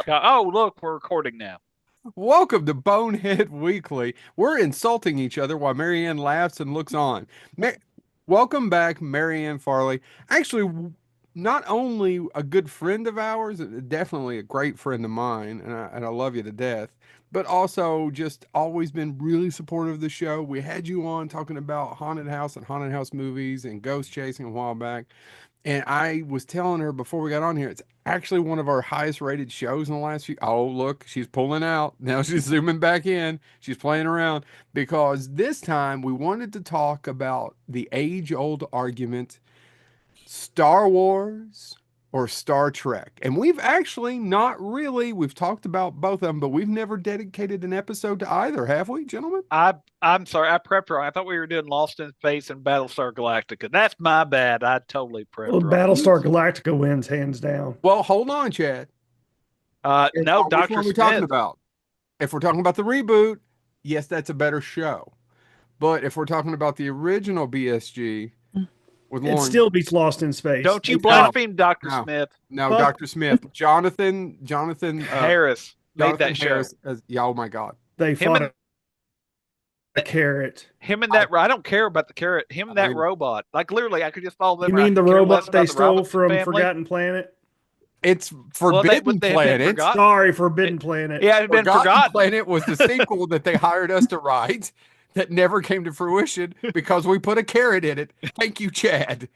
Oh, look, we're recording now. Welcome to Bonehead Weekly. We're insulting each other while Marianne laughs and looks on. Ma- Welcome back, Marianne Farley. Actually, not only a good friend of ours, definitely a great friend of mine, and I love you to death, but also just always been really supportive of the show. We had you on talking about haunted house and haunted house movies and ghost chasing a while back. And I was telling her before we got on here, it's actually one of our highest rated shows in the last few. Oh, look, she's pulling out. Now she's zooming back in. She's playing around because this time we wanted to talk about the age old argument, Star Wars or Star Trek. And we've actually not really, we've talked about both of them, but we've never dedicated an episode to either, have we, gentlemen? I'm sorry, I prepped wrong. I thought we were doing Lost in Space and Battlestar Galactica. That's my bad. I totally Well, prepped wrong. You, Battlestar Galactica wins hands down. well, hold on, Chad. No, Which one Dr. are we talking Smith. about? If we're talking about the reboot, yes, that's a better show. But if we're talking about the original BSG with It Lauren, still beats Lost in Space. Don't you no, blaspheme Dr. no, Smith. no, Fuck, Dr. Smith, Harris made Jonathan that show. Harris, as, yeah, oh my God, they Him fought and a carrot. him and I, that I don't care about the carrot. Him and I that mean, robot. Like literally, I could just follow them You around. I mean the could care less robot they about the stole Robinson from family. Forgotten Planet? it's Well, Forbidden they have been Planet. forgotten. Sorry, It, Forbidden Planet. yeah, it had been Forgotten forgotten. Planet was the sequel that they hired us to write that never came to fruition because we put a carrot in it. Thank you, Chad.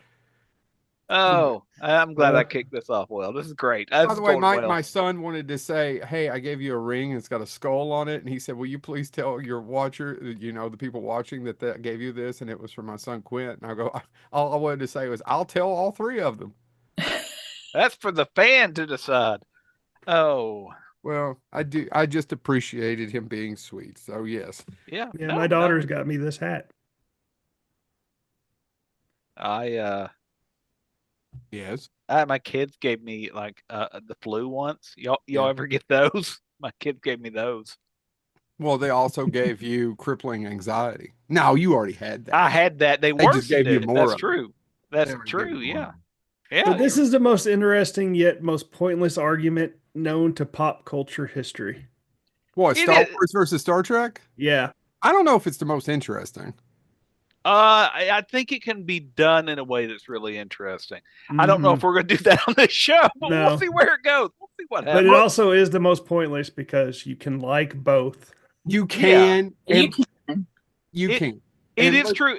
Oh, I'm glad I Uh, kicked this off well. This is great. By This the is way, going my well. son wanted to say, "Hey, I gave you a ring. It's got a skull on it." And he said, "Will you please tell your watcher, the people watching that gave you this, and it was for my son Quint." And I go, all I wanted to say was, "I'll tell all three of them." That's for the fan to decide. Oh, Well, I do. I just appreciated him being sweet. So yes, yeah. yeah, my No, no. daughter's got me this hat. I yes. my kids gave me like the flu once. Y'all Yeah. ever get those? My kids gave me those. Well, they also gave you crippling anxiety. No, you already had I that. had that. They They just worsened gave you it. more That's of it. true. They That's already gave you true. more of Yeah. it. So Yeah. this is the most interesting yet most pointless argument known to pop culture history. What, It Star is. Wars versus Star Trek? Yeah. I don't know if it's the most interesting. I think it can be done in a way that's really interesting. I don't know hmm if we're going to do that on this show, but we'll No. see where it goes. We'll see what But it happens. also is the most pointless because you can like both. You Yeah. can, You and can. you It can. It And is let, true.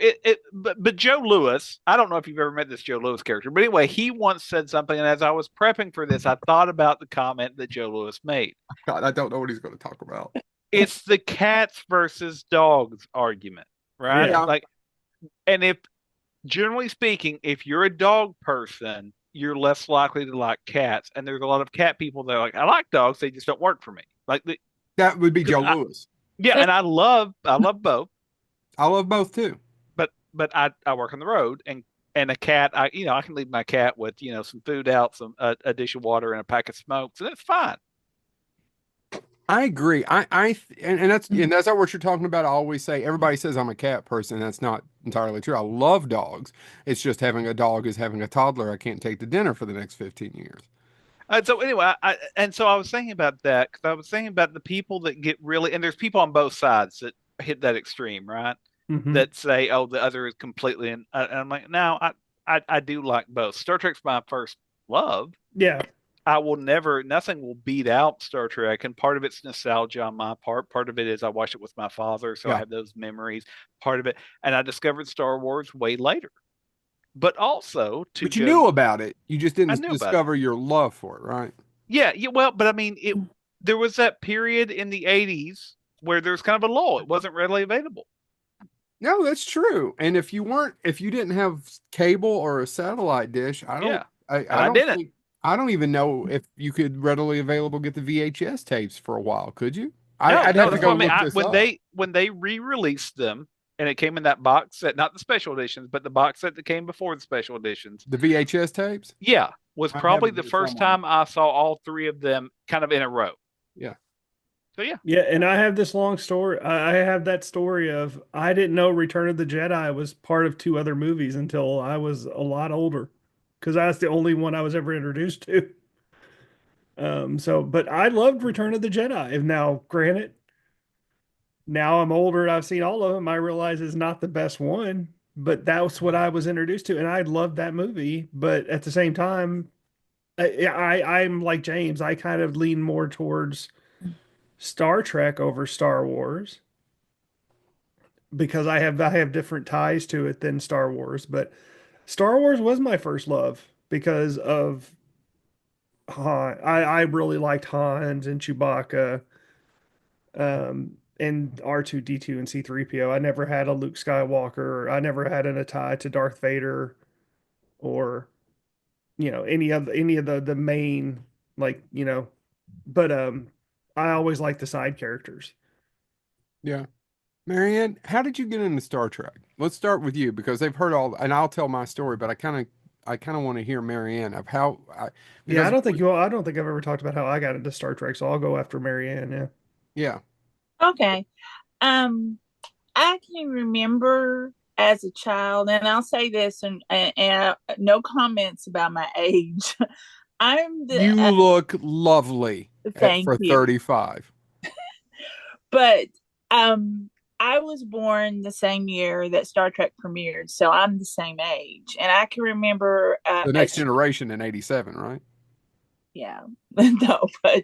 But Joe Lewis, I don't know if you've ever met this Joe Lewis character, but anyway, he once said something, and as I was prepping for this, I thought about the comment that Joe Lewis made. God, I don't know what he's going to talk about. It's the cats versus dogs argument, right? Yeah. Yeah. Like, and if generally speaking, if you're a dog person, you're less likely to like cats. And there's a lot of cat people that are like, I like dogs, they just don't work for me. Like, That would be because Joe Lewis. yeah, and I love both. I love both too. But I work on the road and a cat I can leave my cat with some food out, some a dish of water and a pack of smokes and it's fine. I agree. And that's not what you're talking about. I always say everybody says I'm a cat person. That's not entirely true. I love dogs. It's just having a dog is having a toddler I can't take to dinner for the next 15 years. So anyway, I was thinking about that because I was thinking about the people that get really, and there's people on both sides that hit that extreme, right? hmm That say, oh, the other is completely, and I'm like, no, I do like both. Star Trek's my first love. Yeah. I will never, nothing will beat out Star Trek. And part of it's nostalgia on my part. Part of it is I watched it with my father. So I Yeah. have those memories. Part of it. And I discovered Star Wars way later. But also to But you go, knew about it. You just I didn't knew about it. discover your love for it, right? Yeah. Yeah. Well, but I mean, there was that period in the 80s where there was kind of a lull. It wasn't readily available. No, that's true. And if you didn't have cable or a satellite dish, Yeah. And I I don't didn't. think, I don't even know if you could readily available get the VHS tapes for a while. Could you? I'd No, have to that's what go I mean. look this When up. they re-released them and it came in that box set, not the special editions, but the box set that came before the special editions, The VHS tapes? yeah, was I have probably it the here first somewhere. time I saw all three of them kind of in a row. Yeah. So yeah, Yeah, and I have this long story. I have that story of I didn't know Return of the Jedi was part of two other movies until I was a lot older, because that's the only one I was ever introduced to. But I loved Return of the Jedi. And now, granted, now I'm older and I've seen all of them. I realize it's not the best one, but that's what I was introduced to, and I loved that movie. But at the same time, I'm like James. I kind of lean more towards Star Trek over Star Wars because I have different ties to it than Star Wars. But Star Wars was my first love because of Han. I really liked Hans and Chewbacca, and R2D2 and C3PO. I never had a Luke Skywalker. I never had a tie to Darth Vader or any of the main, like, but I always liked the side characters. Yeah. Marianne, how did you get into Star Trek? Let's start with you because they've heard all, and I'll tell my story, but I kind of want to hear Marianne of Yeah, because I don't think I've ever talked about how I got into Star Trek, so I'll go after Marianne. Yeah. yeah, Okay. Um, I can remember as a child, and I'll say this, and no comments about my age. I'm the you look lovely Thank for you, 35. but um, I was born the same year that Star Trek premiered, so I'm the same age, and I can remember The next generation in 87, right? yeah, no, but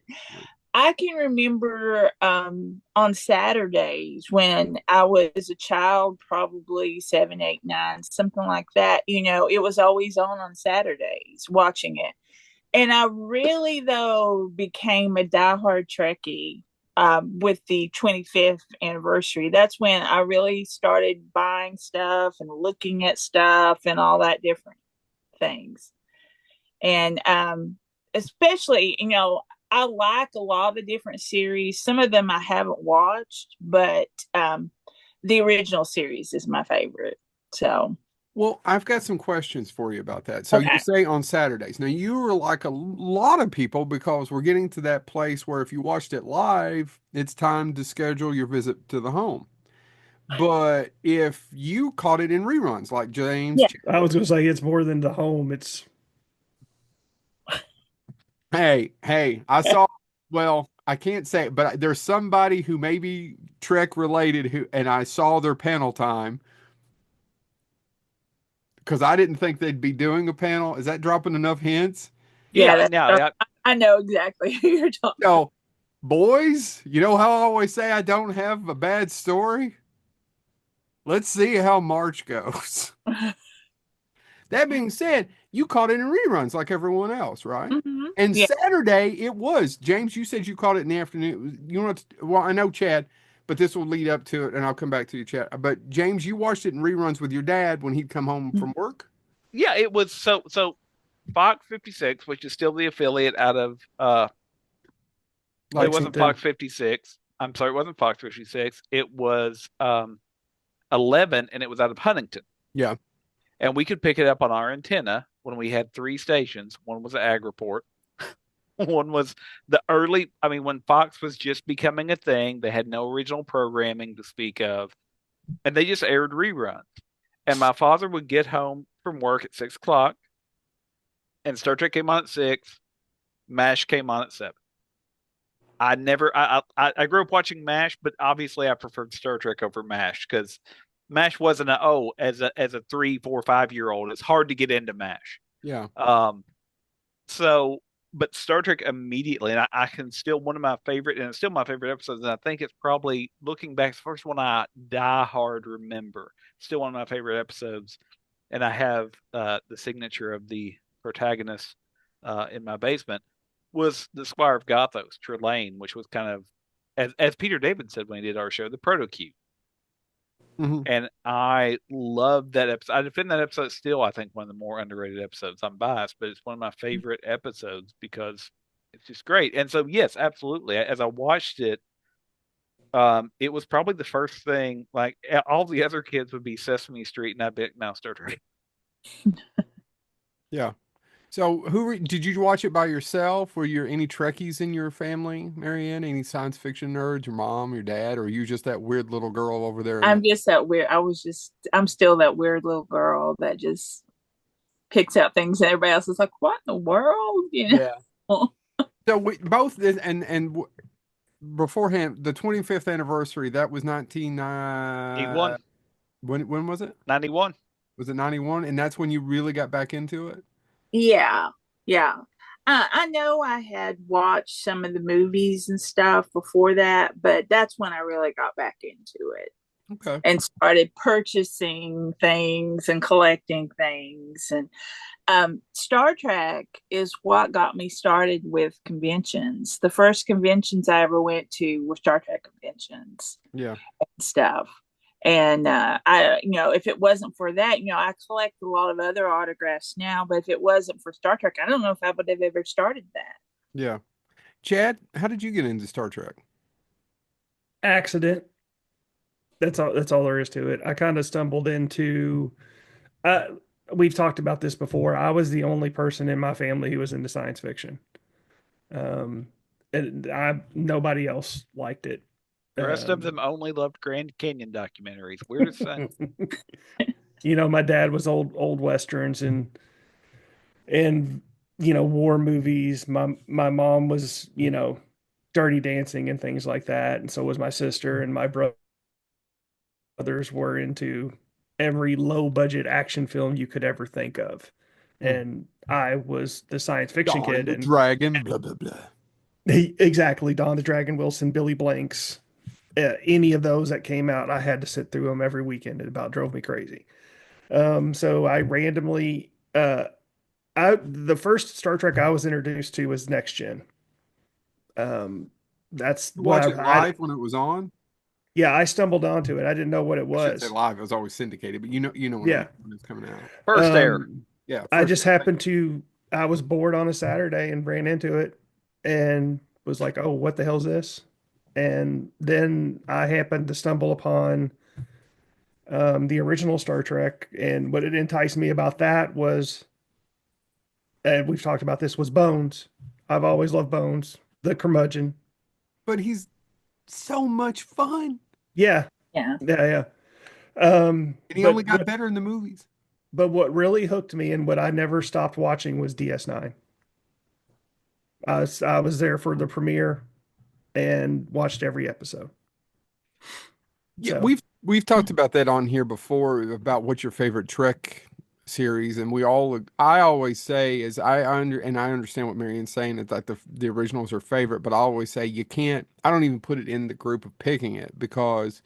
I can remember on Saturdays when I was a child, probably 7, 8, 9, something like that. It was always on Saturdays watching it. And I really, though, became a diehard Trekkie with the 25th anniversary. That's when I really started buying stuff and looking at stuff and all that different things. And especially, I like a lot of the different series. Some of them I haven't watched, but the original series is my favorite. So, Well, I've got some questions for you about that. So you okay. say on Saturdays. Now you were like a lot of people because we're getting to that place where if you watched it live, it's time to schedule your visit to the home. But if you caught it in reruns, like James, Yeah. I was going to say it's more than the home. It's hey, I saw, well, I can't say it, but there's somebody who may be Trek related and I saw their panel time because I didn't think they'd be doing a panel. Is that dropping enough hints? Yeah, Yeah, no, yeah, I know exactly who you're talking So, boys, you know how I always say I don't have a bad story? Let's see how March goes. about. That being said, you caught it in reruns like everyone else, right? Hmm. And Yeah. Saturday it was. James, you said you caught it in the afternoon. You know what? Well, I know Chad, but this will lead up to it, and I'll come back to you, Chad. But James, you watched it in reruns with your dad when he'd come home from work? yeah. It was so Fox 56, which is still the affiliate out of it wasn't Lexington. Fox 56. I'm sorry, it wasn't Fox 56. It was 11, and it was out of Huntington. Yeah. And we could pick it up on our antenna when we had three stations. One was the Ag Report. One was when Fox was just becoming a thing. They had no original programming to speak of, and they just aired reruns. And my father would get home from work at 6 o'clock, and Star Trek came on at 6. MASH came on at 7. I grew up watching MASH, but obviously I preferred Star Trek over MASH because MASH wasn't as a 3, 4, 5 year old. It's hard to get into MASH. Yeah. So, but Star Trek immediately, and I can still one of my favorite, and it's still my favorite episodes. And I think it's probably looking back, the first one I die hard remember. Still one of my favorite episodes, and I have the signature of the protagonist in my basement. Was the Squire of Gothos, Trelane, which was kind of, as Peter David said when he did our show, the proto Q. Mhm. And I love that episode. I defend that episode still, I think, one of the more underrated episodes. I'm biased, but it's one of my favorite episodes because it's just great. And so, yes, absolutely. As I watched it, it was probably the first thing, like all the other kids would be Sesame Street, and I bet now Star Trek. Yeah. So, did you watch it by yourself? Were there any Trekkies in your family, Marianne? Any science fiction nerds? Your mom, your dad, or are you just that weird little girl over there in the I'm just that weird. I'm still that weird little girl that just picks out things and everybody else is like, what in the world? Yeah. So we both beforehand, the 25th anniversary, that was 19 91, when was it? 91. Was it 91? And that's when you really got back into it? Yeah, yeah. I know I had watched some of the movies and stuff before that, but that's when I really got back into it Okay. and started purchasing things and collecting things. And Star Trek is what got me started with conventions. The first conventions I ever went to were Star Trek conventions Yeah. and stuff. And if it wasn't for that, I collect a lot of other autographs now. But if it wasn't for Star Trek, I don't know if I would have ever started that. Yeah. Chad, how did you get into Star Trek? Accident. That's all there is to it. I kind of stumbled into uh we've talked about this before. I was the only person in my family who was into science fiction. Um and I nobody else liked it. The rest of Um them only loved Grand Canyon documentaries. Weird to say. my dad was old westerns and war movies. My mom was, Dirty Dancing and things like that, and so was my sister, and my brothers were into every low budget action film you could ever think of. Hmm. And I was the science fiction Dawn kid, the and Dragon, blah blah blah. exactly, Don the Dragon Wilson, Billy Blanks, any of those that came out, I had to sit through them every weekend. It about drove me crazy. So I randomly, the first Star Trek I was introduced to was Next Gen. Um, that's what Watch it live when it was on. yeah, I stumbled onto it. I didn't know what it I should say was. live. It was always syndicated, but you know Yeah. when it's coming out. First air. Um, Yeah, I first. just happened to, I was bored on a Saturday and ran into it and was like, oh, what the hell's this? And then I happened to stumble upon the original Star Trek. And what it enticed me about that was, and we've talked about this, was Bones. I've always loved Bones, the curmudgeon. But he's so much fun, Yeah, Yeah. yeah, yeah. and he only got better in the movies. But what really hooked me and what I never stopped watching was DS9. I was there for the premiere and watched every episode. Yeah, So we've talked about that on here before about what's your favorite Trek series, and I always say is I understand what Marian's saying. It's like the originals are favorite, but I always say you can't. I don't even put it in the group of picking it because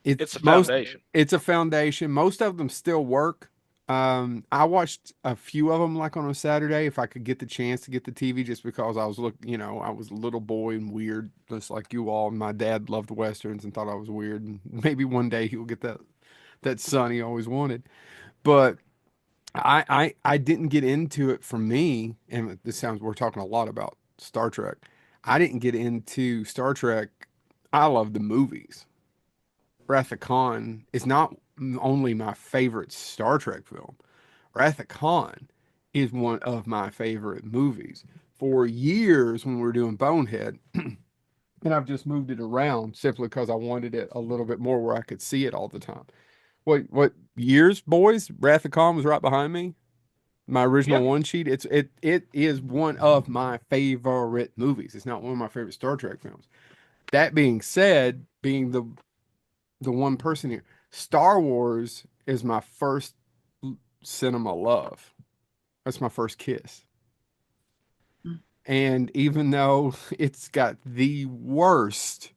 It's a it's most foundation. it's a foundation. Most of them still work. I watched a few of them like on a Saturday if I could get the chance to get the TV just because I was a little boy and weird just like you all. And my dad loved westerns and thought I was weird and maybe one day he'll get that son he always wanted. But I didn't get into it for me, and this sounds we're talking a lot about Star Trek. I didn't get into Star Trek. I love the movies. Wrath of Khan is not only my favorite Star Trek film. Wrath of Khan is one of my favorite movies. For years, when we were doing Bonehead, and I've just moved it around simply because I wanted it a little bit more where I could see it all the time. What years, boys? Wrath of Khan was right behind me. My original Yeah. one sheet. It is one of my favorite movies. It's not one of my favorite Star Trek films. That being said, being the one person here. Star Wars is my first cinema love. That's my first kiss. And even though it's got the worst,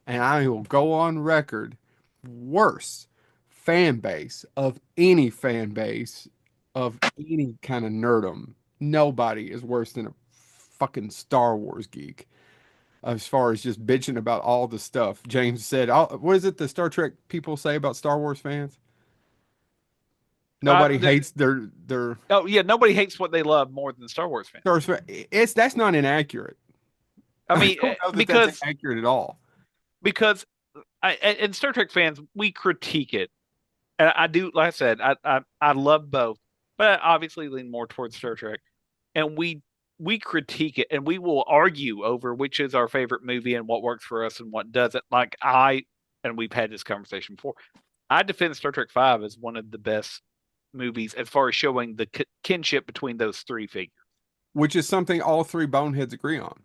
and I will go on record, worst fan base of any fan base of any kind of nerdum, nobody is worse than a fucking Star Wars geek as far as just bitching about all the stuff. James said, what is it the Star Trek people say about Star Wars fans? Uh, Nobody th- hates their oh yeah, nobody hates what they love more than Star Wars fans. Star Wars that's not inaccurate. I I mean, don't know that that's because accurate at all. because and Star Trek fans, we critique it, and I do. Like I said, I love both, but I obviously lean more towards Star Trek, and we critique it, and we will argue over which is our favorite movie and what works for us and what doesn't. And we've had this conversation before. I defend Star Trek Five as one of the best movies as far as showing the kinship between those three figures. which is something all three boneheads agree on.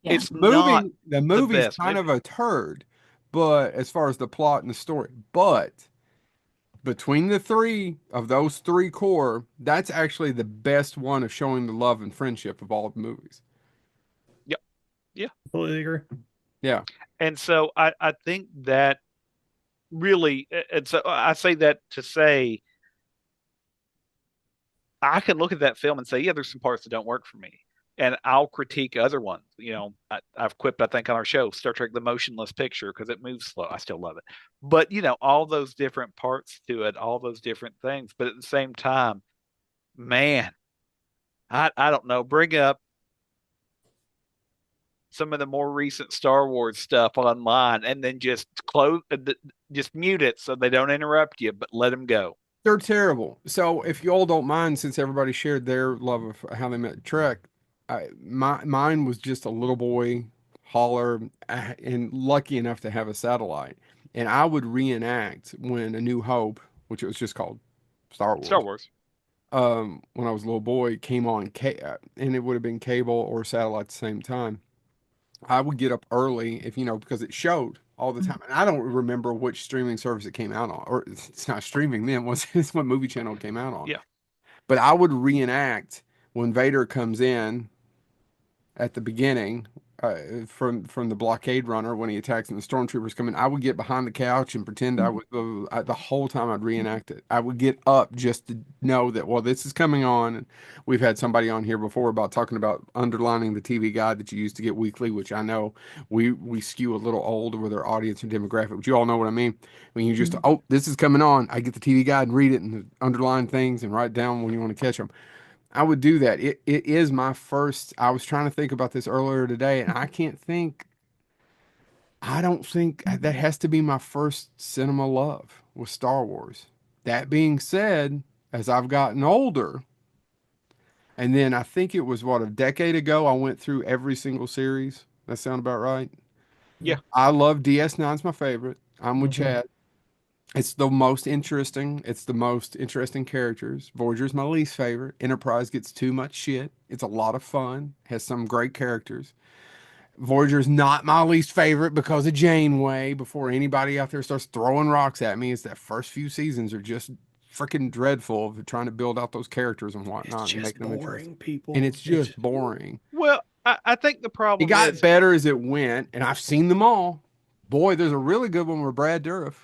Yeah. It's not The the movie's best kind of movie. a turd, but as far as the plot and the story, but between the three of those three core, that's actually the best one of showing the love and friendship of all the movies. Yep. Yeah. Completely agree. Yeah. And so I think that really, and so I say that to say I can look at that film and say, yeah, there's some parts that don't work for me. And I'll critique other ones. I've quipped, I think, on our show, Star Trek The Motionless Picture, because it moves slow. I still love it. But, all those different parts to it, all those different things. But at the same time, man, I don't know. Bring up some of the more recent Star Wars stuff online and then just mute it so they don't interrupt you, but let them go. They're terrible. So if you all don't mind, since everybody shared their love of how they met Trek, mine was just a little boy holler and lucky enough to have a satellite. And I would reenact when A New Hope, which it was just called Star Star Wars, Wars. when I was a little boy, came on, and it would have been cable or satellite at the same time. I would get up early if because it showed all the time. And I don't remember which streaming service it came out on, or it's not streaming then, was it's what movie channel it came out on. Yeah. But I would reenact when Vader comes in at the beginning, from the blockade runner when he attacks and the stormtroopers come in. I would get behind the couch and pretend I would the whole time I'd reenact it. I would get up just to know that, well, this is coming on. And we've had somebody on here before about talking about underlining the TV guide that you use to get weekly, which I know we skew a little old with our audience and demographic, but you all know what I mean. When you just, oh, this is coming on, I get the TV guide and read it and underline things and write down when you want to catch them. I would do that. It is my first. I was trying to think about this earlier today, and I can't think. I don't think that has to be my first cinema love with Star Wars. That being said, as I've gotten older, and then I think it was what, a decade ago, I went through every single series. That sound about right? Yeah. I love DS9's my favorite. I'm with Mhm. Chad. It's the most interesting. It's the most interesting characters. Voyager's my least favorite. Enterprise gets too much shit. It's a lot of fun. Has some great characters. Voyager's not my least favorite because of Janeway. Before anybody out there starts throwing rocks at me, it's that first few seasons are just freaking dreadful of trying to build out those characters and It's whatnot and just make them interesting. boring, people. And it's It's just boring. Well, I think the It problem got is, better as it went, and I've seen them all. Boy, there's a really good one with Brad Dourif.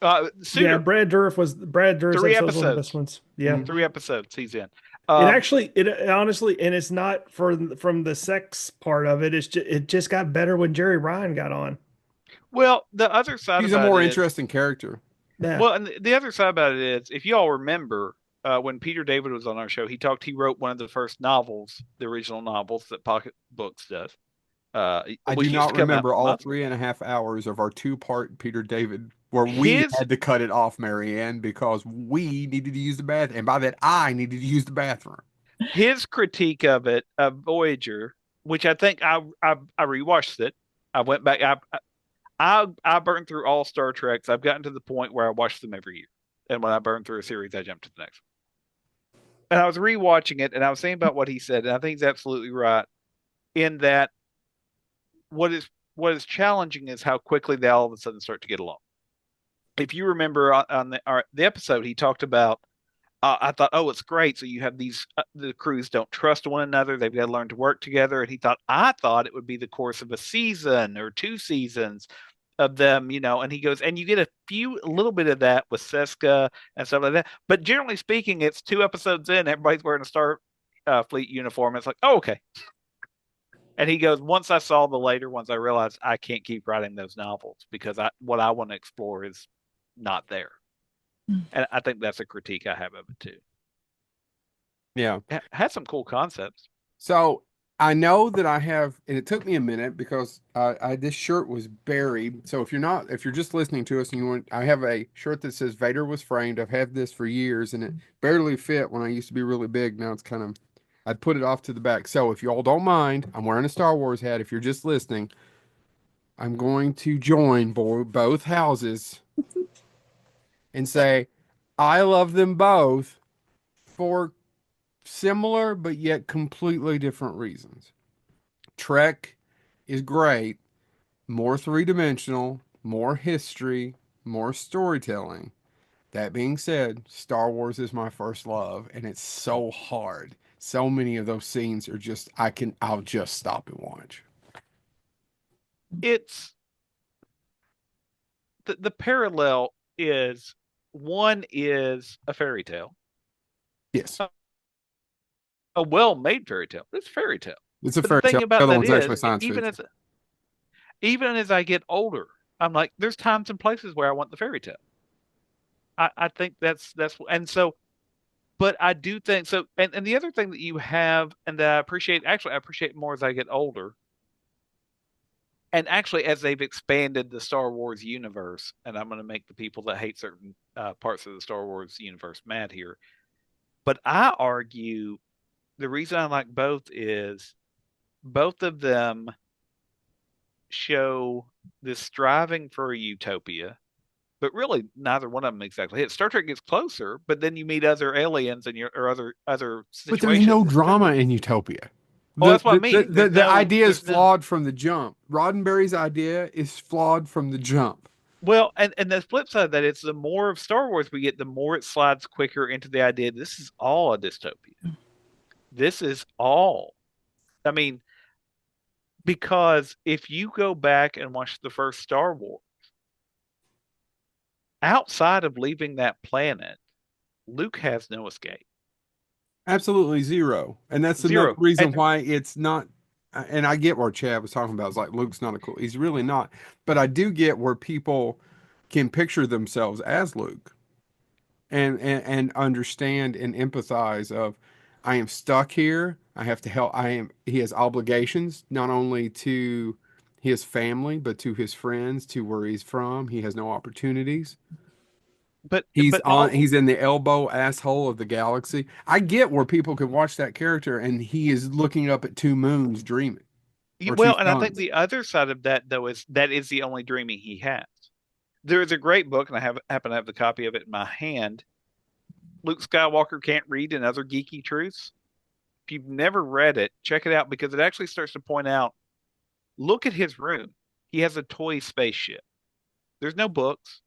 yeah. Suter, Brad Dourif's three episode was one of the best episodes, ones. Yeah. three episodes he's in. It Um, actually, it honestly, and it's not from the sex part of it. It just got better when Jerry Ryan got on. well, the other side He's a about more it is, interesting character. Yeah. well, and the other side about it is, if you all remember, when Peter David was on our show, he wrote one of the first novels, the original novels that Pocket Books does, I do which used not to come out remember all monthly. 3.5 hours of our two-part Peter David where we His had to cut it off, Marianne, because we needed to use the bathroom. And by that, I needed to use the bathroom. his critique of it, of Voyager, which I think I rewatched it. I went back. I burned through all Star Treks. I've gotten to the point where I watch them every year, and when I burn through a series, I jump to the next one. And I was rewatching it, and I was thinking about what he said, and I think he's absolutely right in that what is challenging is how quickly they all of a sudden start to get along. If you remember on the episode, he talked about. I thought, oh, it's great. So you have the crews don't trust one another. They've got to learn to work together. And I thought it would be the course of a season or two seasons of them, and he goes, and you get a little bit of that with Seska and stuff like that. But generally speaking, it's two episodes in, everybody's wearing a Star Fleet uniform. It's like, oh, okay. And he goes, once I saw the later ones, I realized I can't keep writing those novels because what I want to explore is not there. And I think that's a critique I have of it too. Yeah. It had some cool concepts. So I know that I have, and it took me a minute because this shirt was buried. So if you're just listening to us and I have a shirt that says Vader was framed. I've had this for years and it barely fit when I used to be really big. Now I'd put it off to the back. So if you all don't mind, I'm wearing a Star Wars hat. If you're just listening, I'm going to join both houses and say, I love them both for similar, but yet completely different reasons. Trek is great, more three-dimensional, more history, more storytelling. That being said, Star Wars is my first love, and it's so hard. So many of those scenes are just I'll just stop and watch. It's the parallel is one is a fairy tale, Yes, a well-made fairy tale. It's a fairy tale. it's a But the fairy tale. thing The about other that one's actually is, science fiction. even as I get older, I'm like, there's times and places where I want the fairy tale. I think that's and so, but I do think so. And the other thing that you have, and that I appreciate, actually, I appreciate more as I get older, and actually as they've expanded the Star Wars universe, and I'm going to make the people that hate certain parts of the Star Wars universe mad here, but I argue the reason I like both is both of them show this striving for a utopia, but really neither one of them exactly hit. Star Trek gets closer, but then you meet other aliens and your or other But there's no situations. drama in Utopia. Oh, The, that's what I the, the, mean. the, the idea is There's no. flawed from the jump. Roddenberry's idea is flawed from the jump. Well, and the flip side of that is the more of Star Wars we get, the more it slides quicker into the idea this is all a dystopia. This is all. I mean, because if you go back and watch the first Star Wars, outside of leaving that planet, Luke has no escape. Absolutely zero. And that's another Zero. reason And why it's not. And I get what Chad was talking about. It's like Luke's not a cool. He's really not. But I do get where people can picture themselves as Luke and understand and empathize of I am stuck here. I have to help. He has obligations not only to his family, but to his friends, to where he's from. He has no opportunities. but all He's in the elbow asshole of the galaxy. I get where people could watch that character and he is looking up at two moons dreaming or two well, and I think suns. the other side of that though is that is the only dreaming he has. There is a great book, and I happen to have the copy of it in my hand. Luke Skywalker Can't Read and Other Geeky Truths. If you've never read it, check it out because it actually starts to point out, look at his room. He has a toy spaceship. There's no books.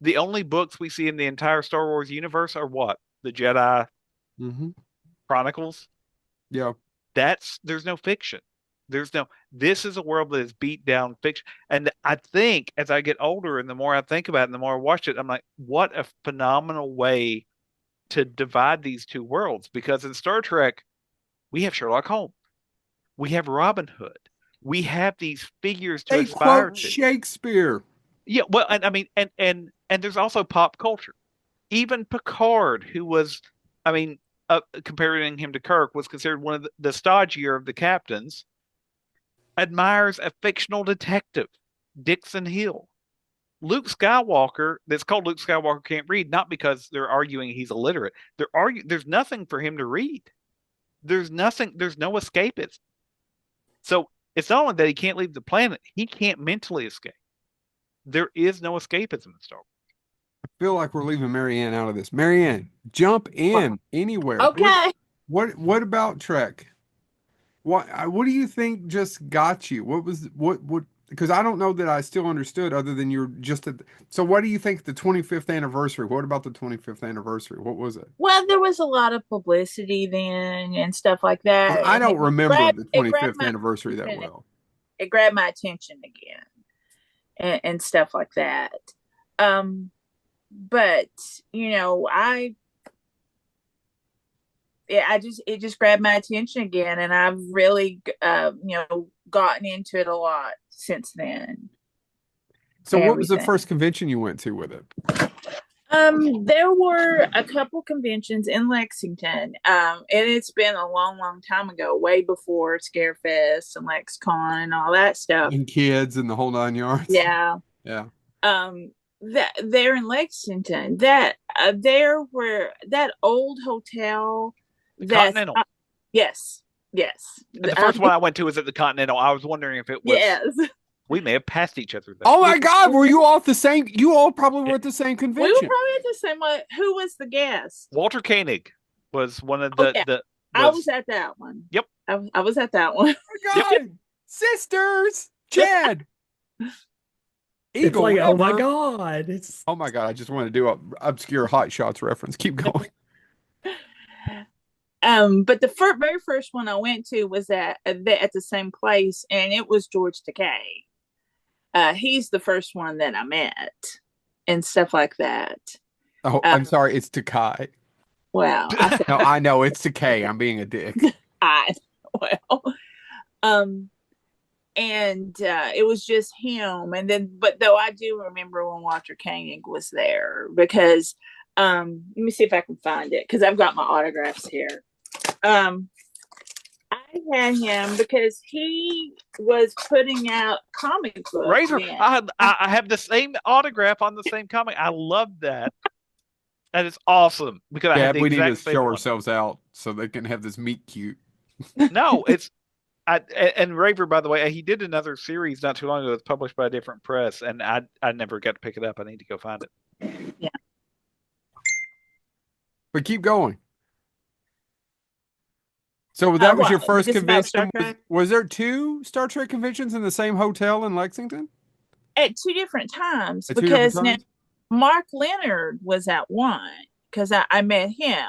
The only books we see in the entire Star Wars universe are what? The Jedi Hmm. Chronicles. Yeah. There's no fiction. There's no this is a world that is beat down fiction. And I think as I get older and the more I think about it and the more I watch it, I'm like, what a phenomenal way to divide these two worlds. Because in Star Trek, we have Sherlock Holmes, we have Robin Hood, we have these figures to They aspire quote to. Shakespeare. Yeah, well, and I mean, and there's also pop culture. Even Picard, who was, I mean, comparing him to Kirk, was considered one of the stodgier of the captains, admires a fictional detective, Dixon Hill. Luke Skywalker, that's called Luke Skywalker Can't Read, not because they're arguing he's illiterate. There's nothing for him to read. There's nothing, there's no escapism. So it's not only that he can't leave the planet, he can't mentally escape. There is no escapism in Star Wars. I feel like we're leaving Marianne out of this. Marianne, jump in anywhere. Okay. What about Trek? What do you think just got you? What because I don't know that I still understood other than you're just at so what do you think the 25th anniversary? What about the 25th anniversary? What was it? Well, there was a lot of publicity then and stuff like that, I and don't remember the it grabbed 25th my anniversary that attention. well. It grabbed my attention again, and stuff like that. Um, but it just grabbed my attention again, and I've really gotten into it a lot since then. So what was the Everything. first convention you went to with it? There were a couple conventions in Lexington. And it's been a long, long time ago, way before Scarefest and LexCon and all that stuff. And kids and the whole nine yards. Yeah. Yeah. That they're in Lexington. That there were that old hotel. Continental. Yes. The first one I went to was at the Continental. I was wondering if it was. Yes. We may have passed each other. There. Oh my God! Were you all at the same? You all probably were at the same convention. We were probably at the same one. Who was the guest? Walter Koenig. was one of Oh yeah, the I was was at that one. Yep. I was at that one. Oh my God, sisters, Yep. Chad, It's Eagle like, oh my River. God. It's Oh my God, I just want to do a obscure Hot Shots reference. Keep going. But the very first one I went to was at the same place, and it was George Takei. He's the first one that I met, and stuff like that. Oh, Uh, I'm sorry, it's Takai. well, I said No, I know it's Takei. I'm being a dick. I well, um, and it was just him, and then but though I do remember when Walter Koenig was there because let me see if I can find it because I've got my autographs here. Um, I had him because he was putting out comic books. Razor. Then. I have the same autograph on the same comic. I love that. That is awesome because I have Dad, the we need to exact same show one. ourselves out so they can have this meet cute. No, it's and Raver, by the way, he did another series not too long ago. It's published by a different press, and I never got to pick it up. I need to go find it. Yeah. But keep going. So that was your What? first Just about Star convention. Trek? Was there two Star Trek conventions in the same hotel in Lexington? At two different times At two different because now times? Mark Leonard was at one because I met him.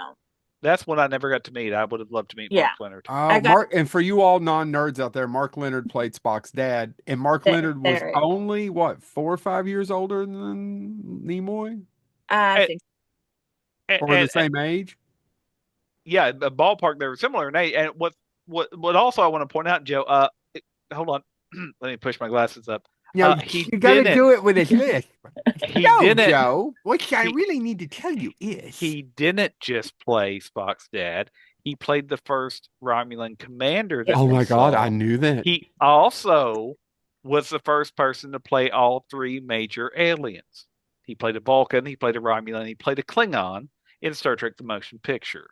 That's one I never got to meet. I would have loved to meet Yeah. Mark Leonard. I got Mark, and for you all non-nerds out there, Mark Leonard played Spock's dad, and Mark Leonard was there. only what 4 or 5 years older than Nimoy, I And, think or the same age. yeah, the ballpark they were similar in age. And what also I want to point out, Joe. Hold on, let me push my glasses up. No, He you got to didn't. do it with his list. He No, didn't. Joe. What I He, really need to tell you is he didn't just play Spock's dad. He played the first Romulan commander that oh we my God, saw. I knew that. He also was the first person to play all three major aliens. He played a Vulcan, he played a Romulan, he played a Klingon in Star Trek the Motion Picture.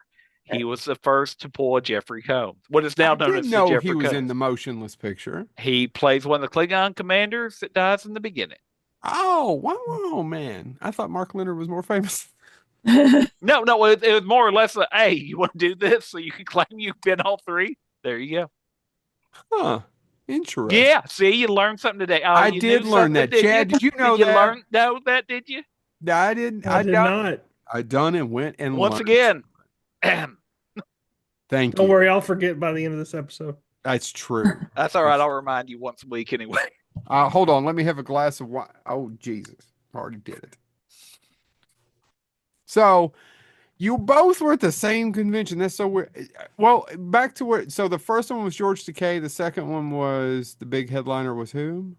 He was the first to pull a Jeffrey Combs, what is now I known didn't as the know he Jeffrey was in Combs. the motionless picture. He plays one of the Klingon commanders that dies in the beginning. Oh, wow, man. I thought Mark Leonard was more famous. No, it was more or less hey, you want to do this so you can claim you've been all three? There you go. Huh. Interesting. Yeah, see, you learned something today. Oh, I you did knew learn something, that. did you? Chad, did you know Did you that? know that, did you? No, I didn't. I did not. I done and went and Once learned. again, Thank Don't you. worry, I'll forget by the end of this episode. That's true. that's all right. I'll remind you once a week anyway. Hold on. Let me have a glass of wine. Oh, Jesus. Already did it. So you both were at the same convention. That's so weird. Well, back to where. So the first one was George Takei. The second one was the big headliner was whom?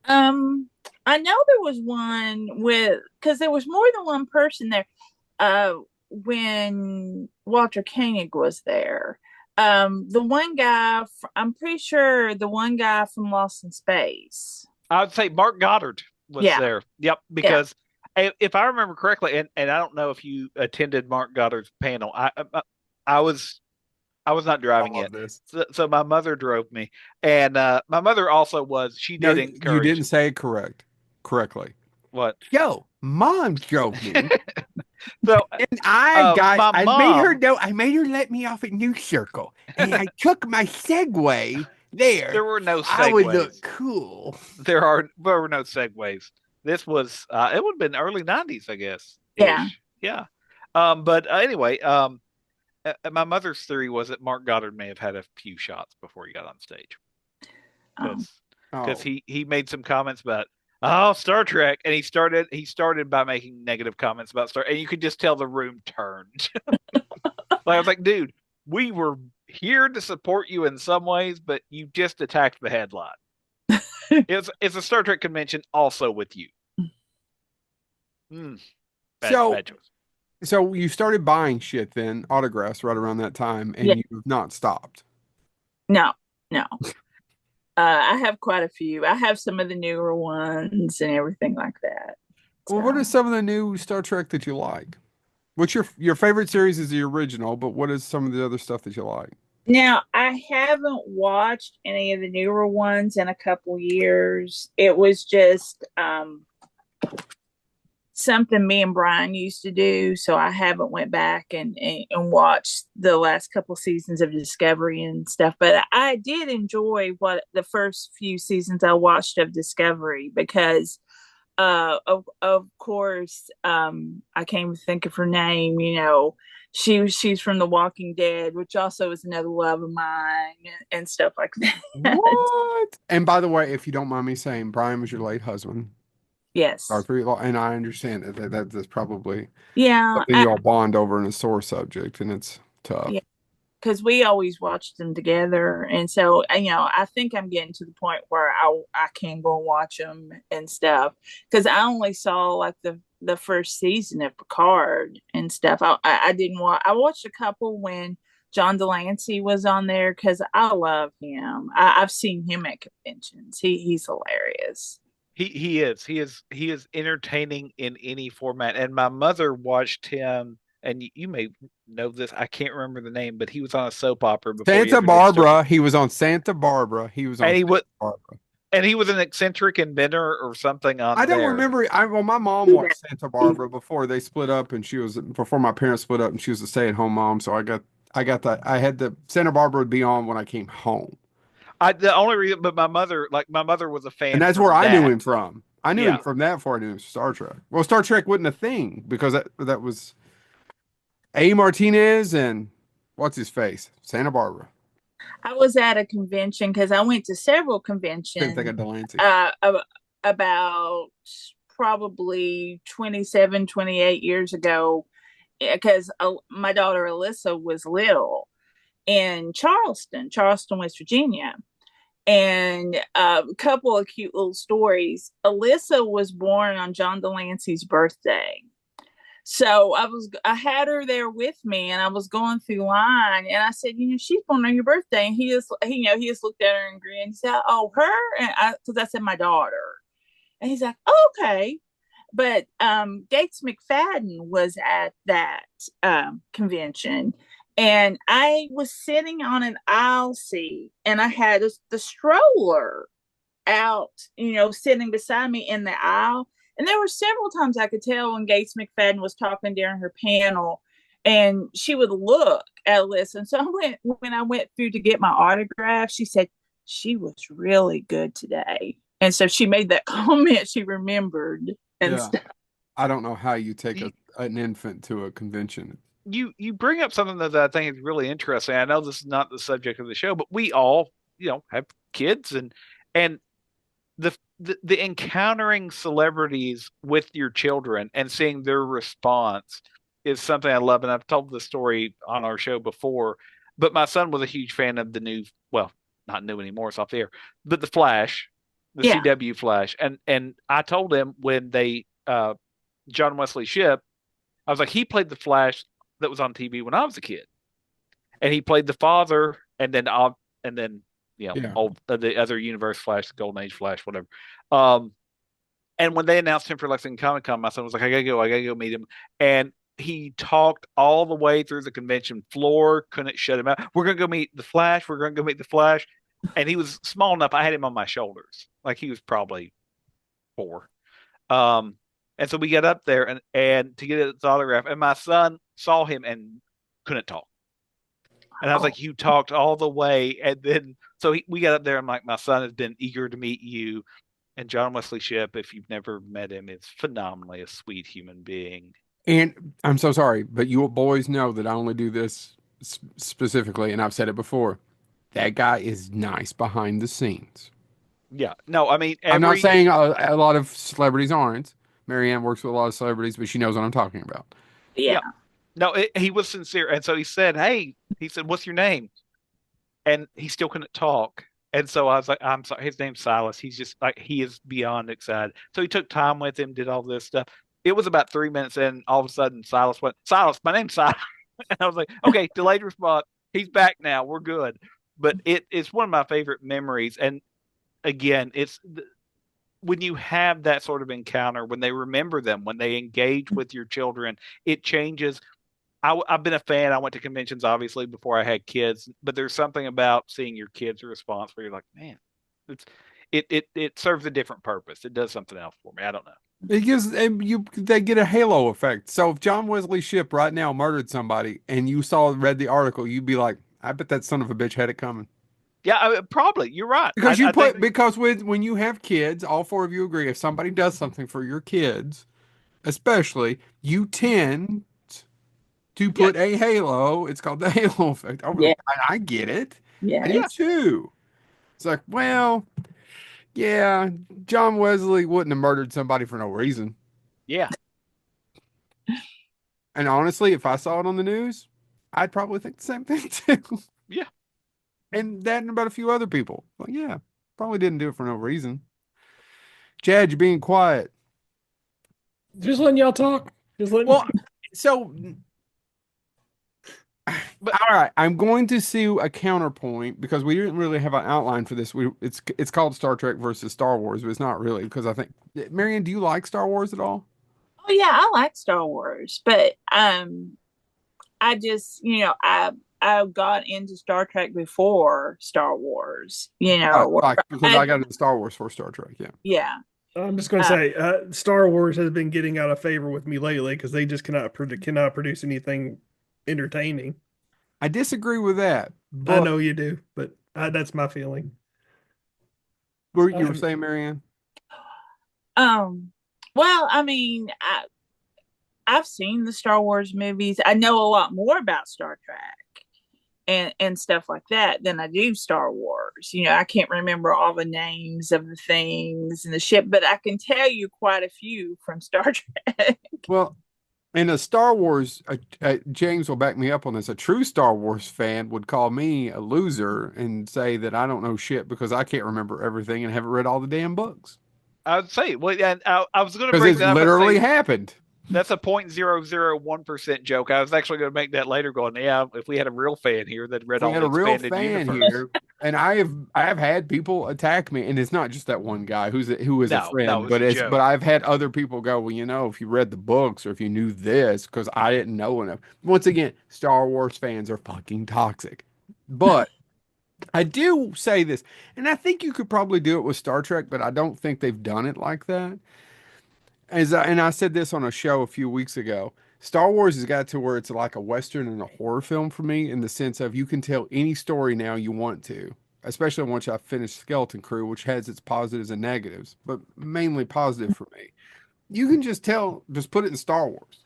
I know there was one with because there was more than one person there. When Walter Koenig was there, the one guy, I'm pretty sure the one guy from Lost in Space. I would say Mark Goddard was there. Yep, because if I remember correctly, and I don't know if you attended Mark Goddard's panel. I was not driving yet, so my mother drove me, and my mother also was. She did encourage. You didn't say it correctly. What? Yo, mom drove me. So and I made her let me off at New Circle, and I took my Segway there. There were no segues. I would look cool. There were no segues. This was it would have been early 90s, I guess. Yeah. Yeah. But anyway, my mother's theory was that Mark Goddard may have had a few shots before he got on stage. Because he made some comments about Star Trek, and he started by making negative comments about Star, and you could just tell the room turned. I was like, dude, we were here to support you in some ways, but you just attacked the headline. It's a Star Trek convention also with you. Bad choice. So you started buying shit then, autographs right around that time, and you have not stopped. No. I have quite a few. I have some of the newer ones and everything like that. Well, what are some of the new Star Trek that you like? What's your favorite series is the original, but what is some of the other stuff that you like? Now, I haven't watched any of the newer ones in a couple years. It was just something me and Brian used to do. So I haven't went back and watched the last couple seasons of Discovery and stuff. But I did enjoy what the first few seasons I watched of Discovery because of course I can't even think of her name, she's from The Walking Dead, which also is another love of mine and stuff like that. What? And by the way, if you don't mind me saying, Brian was your late husband. Sorry Yes. for you, and I understand that's probably Yeah, something you all bond over in a sore subject, and it's tough. yeah, because we always watched them together, and so I think I'm getting to the point where I can go and watch them and stuff because I only saw like the first season of Picard and stuff. I didn't watch. I watched a couple when John Delancey was on there because I love him. I've seen him at conventions. He's hilarious. He is entertaining in any format. And my mother watched him, and you may know this. I can't remember the name, but he was on a soap opera before he Santa ever did Star Trek. Barbara. He was on Santa Barbara. He was on And he Santa was Barbara. and he was an eccentric inventor or something I on don't there. remember. Well, my mom watched Santa Barbara before they split up, and before my parents split up, and she was a stay-at-home mom. So I got that. I had the Santa Barbara would be on when I came home, The only reason, but my mother was a and fan that's where from I knew that. him from. I knew him Yeah, from that before I knew him from Star Trek. Well, Star Trek wasn't a thing because that was A. Martinez and what's his face, Santa Barbara. I was at a convention because I went to several Couldn't think conventions of Delancey. about probably 27, 28 years ago because my daughter Alyssa was little in Charleston, West Virginia. And a couple of cute little stories. Alyssa was born on John Delancey's birthday. So I had her there with me and I was going through line and I said, she's born on your birthday. And he just looked at her and grinned. He said, oh, her? Because I said, my daughter. And he's like, oh, okay. But Gates McFadden was at that convention. And I was sitting on an aisle seat and I had the stroller out, sitting beside me in the aisle. And there were several times I could tell when Gates McFadden was talking during her panel, and she would look at Alyssa. And so when I went through to get my autograph, she said, she was really good today. And so she made that comment she remembered and Yeah, stuff. I don't know how you take you an infant to a convention. you bring up something that I think is really interesting. I know this is not the subject of the show, but we all have kids, and the encountering celebrities with your children and seeing their response is something I love. And I've told the story on our show before, but my son was a huge fan of the new, well, not new anymore, it's off the air, but the Flash, the Yeah. CW Flash. And I told him when they John Wesley Shipp, I was like, he played the Flash that was on TV when I was a kid. And he played the father, and then Yeah. old the other universe Flash, the Golden Age Flash, whatever. Um, and when they announced him for Lexington Comic Con, my son was like, I gotta go meet him. And he talked all the way through the convention floor, couldn't shut him out. We're gonna go meet the Flash. We're gonna go meet the Flash. And he was small enough. I had him on my shoulders, like he was probably 4. Um, and so we got up there and to get his autograph, and my son saw him and couldn't talk. And I was like, you talked all the way. And then, so we got up there. And like, my son has been eager to meet you. And John Wesley Shipp, if you've never met him, is phenomenally a sweet human being. And I'm so sorry, but you boys know that I only do this specifically, and I've said it before. That guy is nice behind the scenes. Yeah. No, I mean, I'm not saying a lot of celebrities aren't. Marianne works with a lot of celebrities, but she knows what I'm talking about. Yeah. yeah. No, he was sincere. And so he said, hey, what's your name? And he still couldn't talk. And so I was like, I'm sorry, his name's Silas. He's just like, he is beyond excited. So he took time with him, did all this stuff. It was about 3 minutes in, all of a sudden Silas went, Silas, my name's Silas. And I was like, okay, delayed response. He's back now. We're good. But it's one of my favorite memories. And again, when you have that sort of encounter, when they remember them, when they engage with your children, it changes. I've been a fan. I went to conventions obviously before I had kids, but there's something about seeing your kids' response where you're like, man, it's it serves a different purpose. It does something else for me. I don't know. It gives they get a halo effect. So if John Wesley Shipp right now murdered somebody and you read the article, you'd be like, I bet that son of a bitch had it coming. Yeah, probably. You're right. I think Because when you have kids, all four of you agree if somebody does something for your kids, especially, you tend to yeah, put a halo. It's called the halo effect. Yeah. I get it. I do yeah, Yes. too. It's like, well, yeah, John Wesley wouldn't have murdered somebody for no reason. yeah, And honestly, if I saw it on the news, I'd probably think the same thing too. yeah. And that and about a few other people. Like, yeah, probably didn't do it for no reason. Chad, you're being quiet. Just letting y'all talk. Just letting. Well, so But all right, I'm going to see a counterpoint because we didn't really have an outline for this. It's called Star Trek versus Star Wars, but it's not really because I think Marion, do you like Star Wars at all? Oh yeah, I like Star Wars, but I just I got into Star Trek before Star Wars. Right, like because I I got into Star Wars for Star Trek, yeah. yeah. I'm just going to Uh, say, Star Wars has been getting out of favor with me lately because they just cannot produce anything entertaining. I disagree with that, I but know you do, but that's my feeling. what you were Um, saying, Marianne? um. Well, I mean, I've seen the Star Wars movies. I know a lot more about Star Trek and stuff like that than I do Star Wars. I can't remember all the names of the things and the ship, but I can tell you quite a few from Star Trek. Well, in a Star Wars, James will back me up on this. A true Star Wars fan would call me a loser and say that I don't know shit because I can't remember everything and haven't read all the damn books. I would say, well, and I was going to Because bring it's that up and literally say happened. that's a 0.001% joke. I was actually going to make that later, going, yeah, if we had a real fan here that read If we all had the a real expanded fan universe. here, and I have had people attack me, and it's not just that one guy who is a No, no, friend, it's a but joke. I've had other people go, well, if you read the books or if you knew this, because I didn't know enough. Once again, Star Wars fans are fucking toxic. But I do say this, and I think you could probably do it with Star Trek, but I don't think they've done it like that. And I said this on a show a few weeks ago. Star Wars has got to where it's like a Western and a horror film for me in the sense of you can tell any story now you want to, especially once I finished Skeleton Crew, which has its positives and negatives, but mainly positive for me. You can just put it in Star Wars.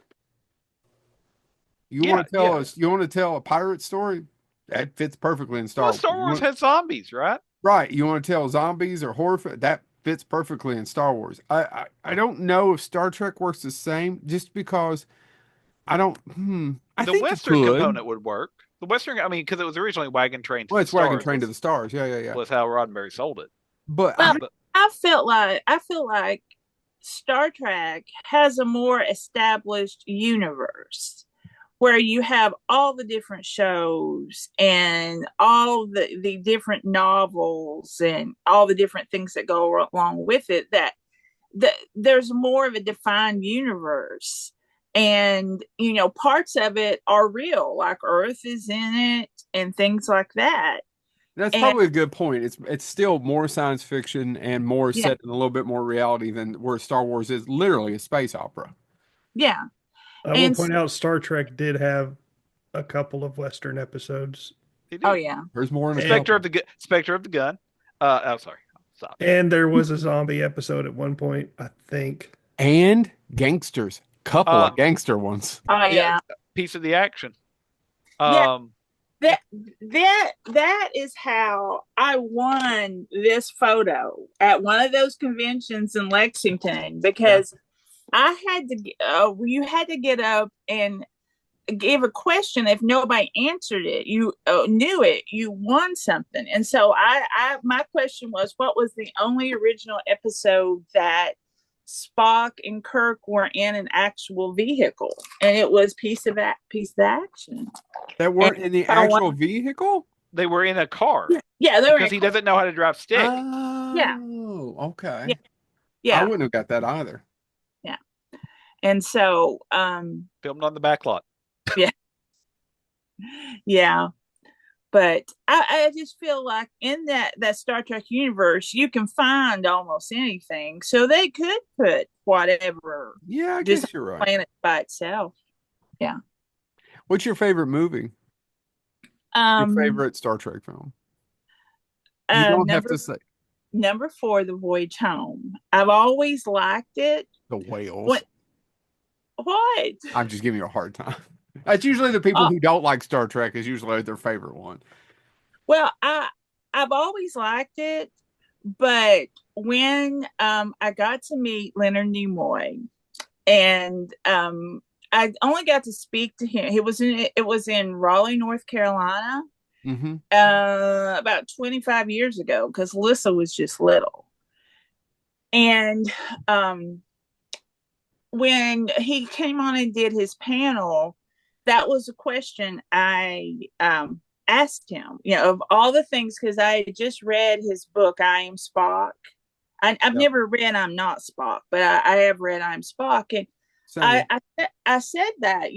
Yeah, yeah. You want to tell a pirate story? That fits perfectly in Well, Star Wars. Star Wars had zombies, right? Right. You want to tell zombies or horror? That fits perfectly in Star Wars. I don't know if Star Trek works the same just because I don't. I The think it Western could. component would work. The Western, I mean, because it was originally Wagon Train to Well, the it's Wagon Stars Train to the Stars. Yeah, yeah, yeah. was how Roddenberry sold it. But Well, But I feel like Star Trek has a more established universe where you have all the different shows and all the different novels and all the different things that go along with it, that there's more of a defined universe. And parts of it are real, like Earth is in it and things like that. that's And probably a good point. It's still more science fiction and more yeah, set in a little bit more reality than where Star Wars is literally a space opera. yeah. I will And point out Star Trek did have a couple of Western episodes, he oh did. yeah. There's more in a and Spectre of couple. the Spectre of the Gun. Oh, sorry. Stop. and there was a zombie episode at one point, I think. And gangsters. Couple Uh, of gangster ones. Oh yeah, yeah. piece of the action. Yeah, Um, that is how I won this photo at one of those conventions in Lexington, yeah. because you had to get up and give a question. If nobody answered it, you knew it, you won something. And so my question was, what was the only original episode that Spock and Kirk were in an actual vehicle? And it was Piece of Action. That And weren't in the I won. actual vehicle? They were in a car Yeah, they were in because a he car. doesn't know how to drive stick. Yeah, Oh, yeah, okay. I yeah, wouldn't have got that either. yeah. And so, Filmed on the back lot. yeah, yeah. but I just feel like in that Star Trek universe, you can find almost anything. So they could put whatever Yeah, I just guess you're right. planet by itself. Yeah. What's your favorite movie? Your Um. favorite Star Trek film? You don't have Number to say number four, The Voyage Home. I've always liked it. the whales. What? I'm just giving you a hard time. That's usually the people Uh, who don't like Star Trek is usually their favorite one. well, I've always liked it, but when I got to meet Leonard Nimoy, and I only got to speak to him. It was in Raleigh, North Carolina, Mm-hmm. about 25 years ago, because Lissa was just little. And when he came on and did his panel, that was a question I asked him, of all the things, because I had just read his book, I Am Spock. I've Yep. never read I'm Not Spock, but I have read I'm Spock. And Same. I said that,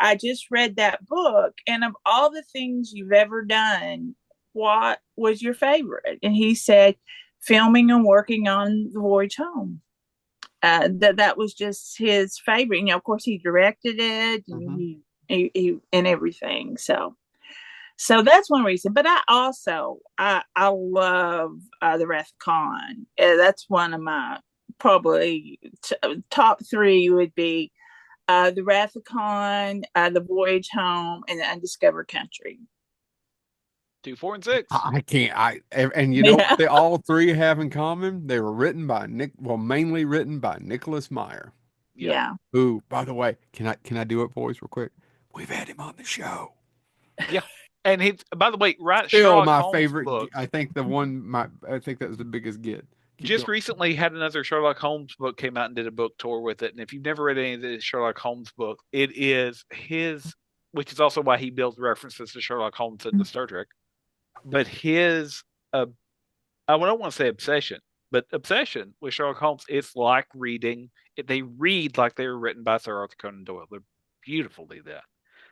I just read that book, and of all the things you've ever done, what was your favorite? And he said, filming and working on The Voyage Home. That was just his favorite. Of course, he directed it, and Mm-hmm. he and everything. So that's one reason. But I love The Wrath of Khan. That's one of my probably top three would be The Wrath of Khan, The Voyage Home, and The Undiscovered Country. 2, 4, and 6. I can't. And you know Yeah. what they all three have in common? They were written by mainly written by Nicholas Meyer. Yep. Yeah. Who, by the way, can I do it, boys, real quick? We've had him on the show. Yeah. And he, by the way, writes Still Sherlock my Holmes favorite. books. I think that was the biggest get. Just recently had another Sherlock Holmes book came out and did a book tour with it. And if you've never read any of the Sherlock Holmes book, it is his, which is also why he builds references to Sherlock Holmes in the Star Trek. But his, I don't want to say obsession, but obsession with Sherlock Holmes, it's like reading. They read like they were written by Sir Arthur Conan Doyle. They're beautifully done.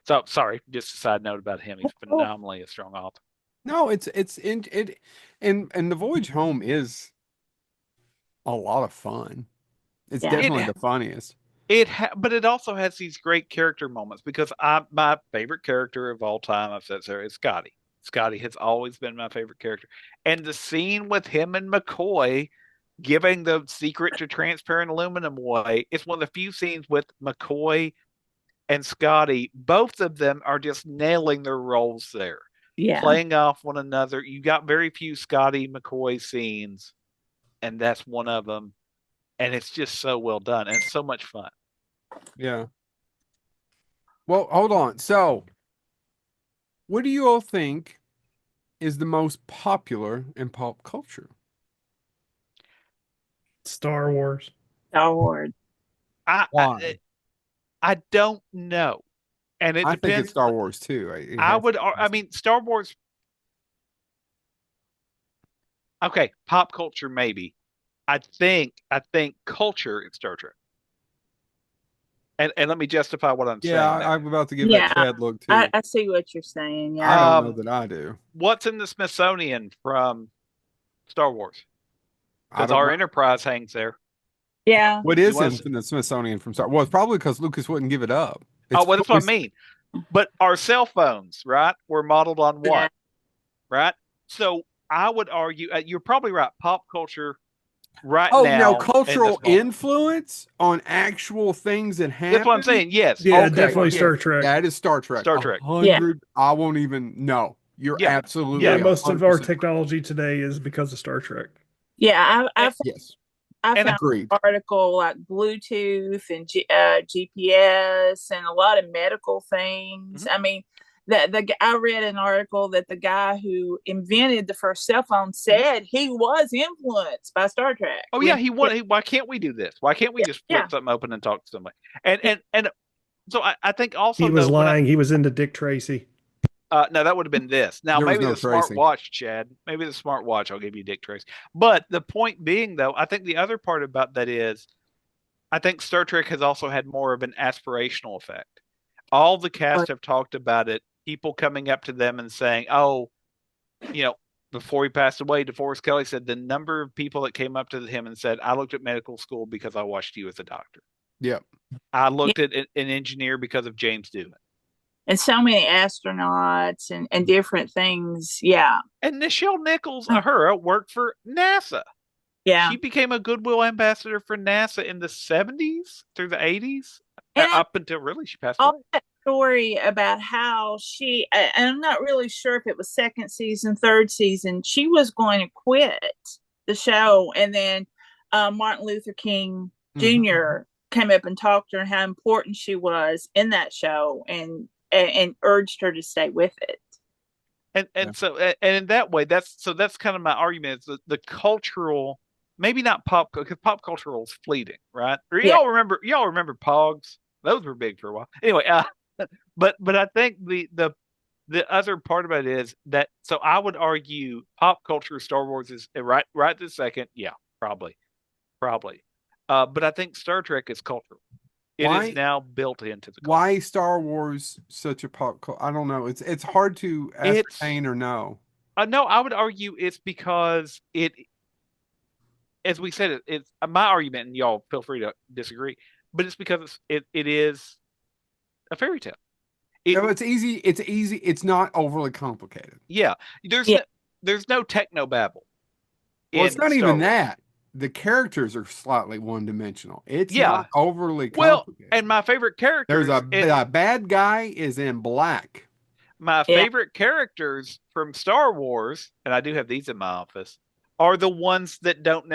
So sorry, just a side note about him. He's phenomenally a strong author. No, it's in it, and the Voyage Home is a lot of fun. It's Yeah. definitely the funniest. But it also has these great character moments because my favorite character of all time, I've said so, is Scotty. Scotty has always been my favorite character. And the scene with him and McCoy giving the secret to transparent aluminum away, it's one of the few scenes with McCoy and Scotty. Both of them are just nailing their roles there. Yeah. Playing off one another. You got very few Scotty McCoy scenes, and that's one of them. And it's just so well done, and it's so much fun. Yeah. Well, hold on. So, what do you all think is the most popular in pop culture? Star Wars. Star Wars. Why? I don't know. And it I think depends. it's Star Wars too. I mean, Star Wars. Okay, pop culture maybe. I think culture is Star Trek. And let me justify what I'm Yeah, saying. I'm about to give Yeah, that Chad look too. I see what you're saying. I Yeah. don't know that I do. What's in the Smithsonian from Star Wars? I Because don't our know. Enterprise hangs there. Yeah. What is was- in the Smithsonian from Star? Well, it's probably because Lucas wouldn't give it up. Oh, well, that's what I fully- mean. But our cell phones, right, were modeled on what? Yeah. Right? So I would argue, you're probably right, pop culture right Oh, now. now in cultural this moment. influence on actual things that happen. That's what I'm saying. Yes. Yeah, Okay, definitely yeah. Star Trek. That is Star Trek. Star Trek. 100. I won't even. No, you're Yeah. absolutely. Yeah, most of our 100% technology today is because of Star Trek. Yeah. Yes, I And found agreed. an article like Bluetooth and GPS and a lot of medical things. Mhm. I mean, I read an article that the guy who invented the first cell phone said he was influenced by Star Trek. Oh yeah, why can't we do this? Why can't we just flip Yeah. something open and talk to somebody? And so I think also He was though, lying. He was into Dick Tracy. no, that would have been this. Now There was maybe no the tracing. smartwatch, Chad. Maybe the smartwatch. I'll give you Dick Tracy. But the point being, though, I think the other part about that is, I think Star Trek has also had more of an aspirational effect. All the cast have talked about it. people coming up to them and saying, "Oh, before he passed away, DeForest Kelley said the number of people that came up to him and said, I looked at medical school because I watched you as a doctor. Yep. I Yeah. looked at an engineer because of James Doohan. And so many astronauts and different things. Yeah. And Nichelle Nichols, Uhura, worked for NASA. Yeah. She became a goodwill ambassador for NASA in the 70s through the 80s, And up until really she passed all away. that story about how and I'm not really sure if it was second season, third season, she was going to quit the show. And then Martin Luther King Jr. came up and talked to her how important she was in that show and urged her to stay with it. And so in that way, that's kind of my argument. Is the cultural, maybe not pop, because pop cultural is fleeting, right? Or y'all remember Pogs? Those were big for a while. Anyway, but I think the other part about it is that, so I would argue pop culture Star Wars is right this second, yeah, probably. But I think Star Trek is cultural. It is now built into the culture. Why Star Wars such a pop culture? I don't know. It's hard to ascertain or know. No, I would argue it's because it, as we said, it's my argument, and y'all feel free to disagree, but it's because it is a fairy tale. It's easy. It's not overly complicated. Yeah, there's no techno babble. Well, it's not even that. The characters are slightly one-dimensional. It's not overly complicated. And my favorite characters, there's a bad guy is in black. My favorite characters from Star Wars, and I do have these in my office, are the ones that don't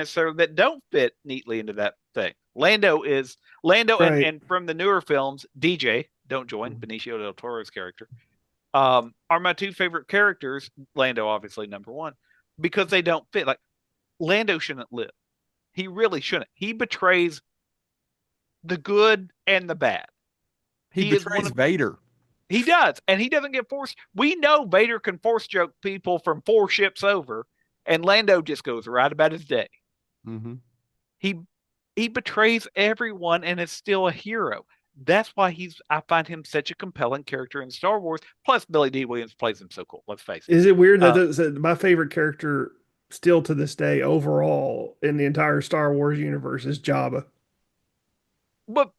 fit neatly into that thing. Lando, right. and from the newer films, DJ, don't join, Benicio del Toro's character, are my two favorite characters. Lando, obviously, number one, because they don't fit. Like, Lando shouldn't live. He really shouldn't. He betrays the good and the bad. He betrays Vader. He does, and he doesn't get forced. We know Vader can force choke people from 4 ships over, and Lando just goes right about his day. Mm-hmm. He betrays everyone and is still a hero. That's why I find him such a compelling character in Star Wars. Plus, Billy D. Williams plays him so cool. Let's face it. Is it weird that my favorite character still to this day overall in the entire Star Wars universe is Jabba? But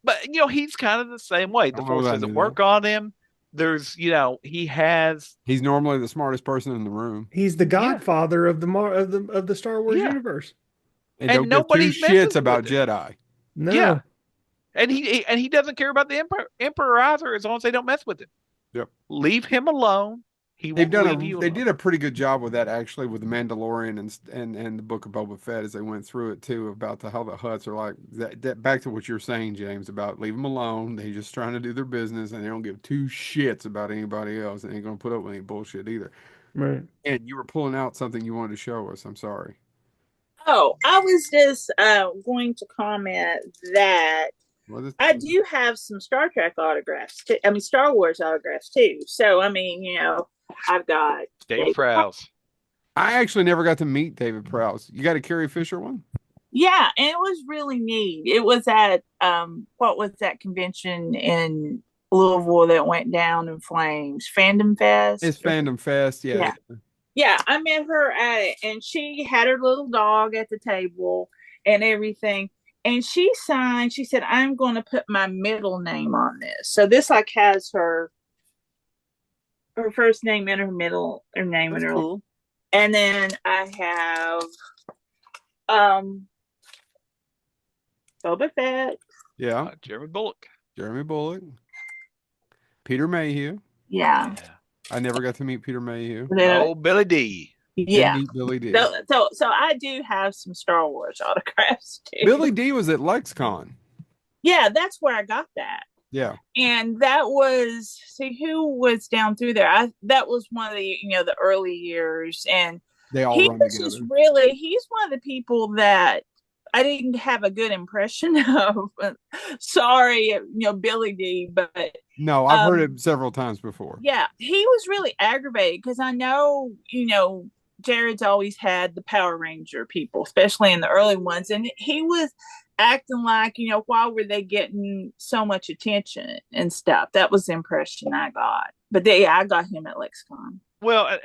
he's kind of the same way. The Force doesn't work on him. There's he's normally the smartest person in the room. He's the godfather of the Star Wars universe. And nobody shits about Jedi. No. Yeah. And he doesn't care about the Emperor either, as long as they don't mess with him. Yep. Leave him alone. They did a pretty good job with that, actually, with the Mandalorian and the Book of Boba Fett, as they went through it too, about how the Hutts are like that. Back to what you're saying, James, about leave them alone. They're just trying to do their business, and they don't give two shits about anybody else, and ain't gonna put up with any bullshit either. Right. And you were pulling out something you wanted to show us. I'm sorry. Oh, I was just going to comment that I do have some Star Trek autographs too. I mean, Star Wars autographs too. So, I mean, I've got Dave Prowse. I actually never got to meet David Prowse. You got a Carrie Fisher one? Yeah, and it was really neat. It was at what was that convention in Louisville that went down in flames? Fandom Fest. It's Fandom Fest, yeah. Yeah, I met her at it, and she had her little dog at the table and everything. And she signed, she said, I'm going to put my middle name on this. So this has her first name and her middle, her name. That's and her cool. And then I have Boba Fett. Yeah. Jeremy Bulloch. Peter Mayhew. Yeah. I never got to meet Peter Mayhew. Oh, Billy D. Yeah. Billy D. So I do have some Star Wars autographs too. Billy D was at LexCon. Yeah, that's where I got that. Yeah. And that was, who was down through there? That was one of the, the early years. And they all run together. He's one of the people that I didn't have a good impression of. Sorry, Billy D, but no, I've heard it several times before. Yeah, he was really aggravated because I know, Jared's always had the Power Ranger people, especially in the early ones, and he was acting like, why were they getting so much attention and stuff? That was the impression I got. But I got him at Lexicon. Well,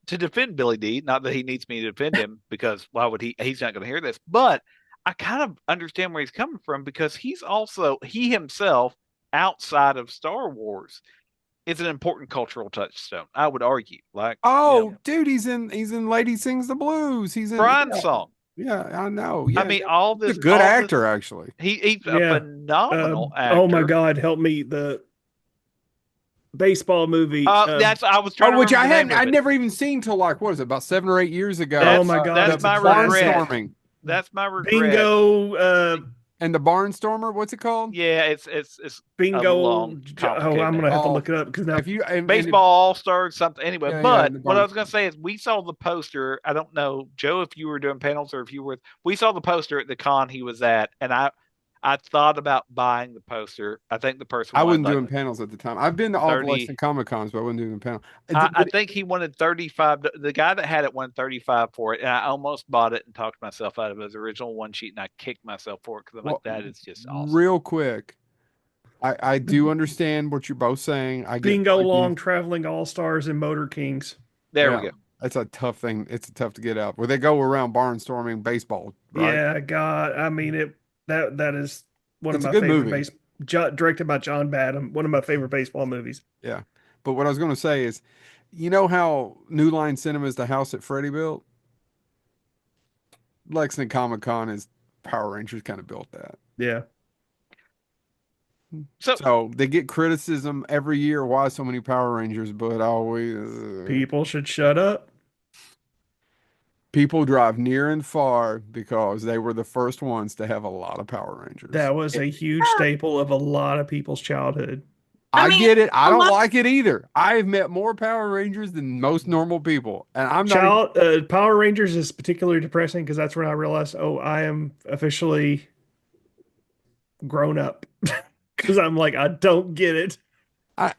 to defend Billy D, not that he needs me to defend him, because why would he? He's not going to hear this. But I kind of understand where he's coming from, because he himself, outside of Star Wars, is an important cultural touchstone. I would argue. Like, Oh, dude, he's in Lady Sings the Blues. He's in Brian's song. Yeah, I know. Yeah, I mean, all he's this. a good all actor, this, actually. he's a Yeah. phenomenal actor. Oh my God, help me! The baseball movie. That's I was trying to which remember I the name hadn't. of I'd it. never even seen till like what is it? About 7 or 8 years ago. Oh my God, that's it's my a classic. regret. That's my regret. Bingo. And the Barnstormer. What's it called? Yeah, it's Bingo. a long, complicated I'm gonna name. have to look it up because now If you Baseball All Stars something anyway. Yeah, but the what I was going to say is we saw the poster. I don't know, Joe, if you were doing panels or if you were. We saw the poster at the con he was at, and I thought about buying the poster. I think the person I wasn't wanted, doing panels at the time. I've been to all the 30 Lexington Comic Cons, but I wasn't doing the panel. I think he wanted 35. The guy that had it wanted 35 for it, and I almost bought it and talked myself out of his original one sheet, and I kicked myself for it because I'm like, that is just awesome. Real quick, I do understand what you're both saying. I get Bingo Long Traveling All Stars and Motor Kings. There we go. That's a tough thing. It's tough to get out. Where they go around barnstorming baseball, right? Yeah, God. I mean, that is one of my good favorite movie. directed by John Badham, one of my favorite baseball movies. Yeah. But what I was going to say is, you know how New Line Cinema is the house that Freddie built? Lexington Comic Con is Power Rangers kind of built that. Yeah. So they get criticism every year. Why so many Power Rangers? But always people should shut up. People drive near and far because they were the first ones to have a lot of Power Rangers. That was a huge staple of a lot of people's childhood. I get it. I don't like it either. I've met more Power Rangers than most normal people, and I'm not. Power Rangers is particularly depressing because that's when I realized, I am officially grown up. Because I'm like, I don't get it.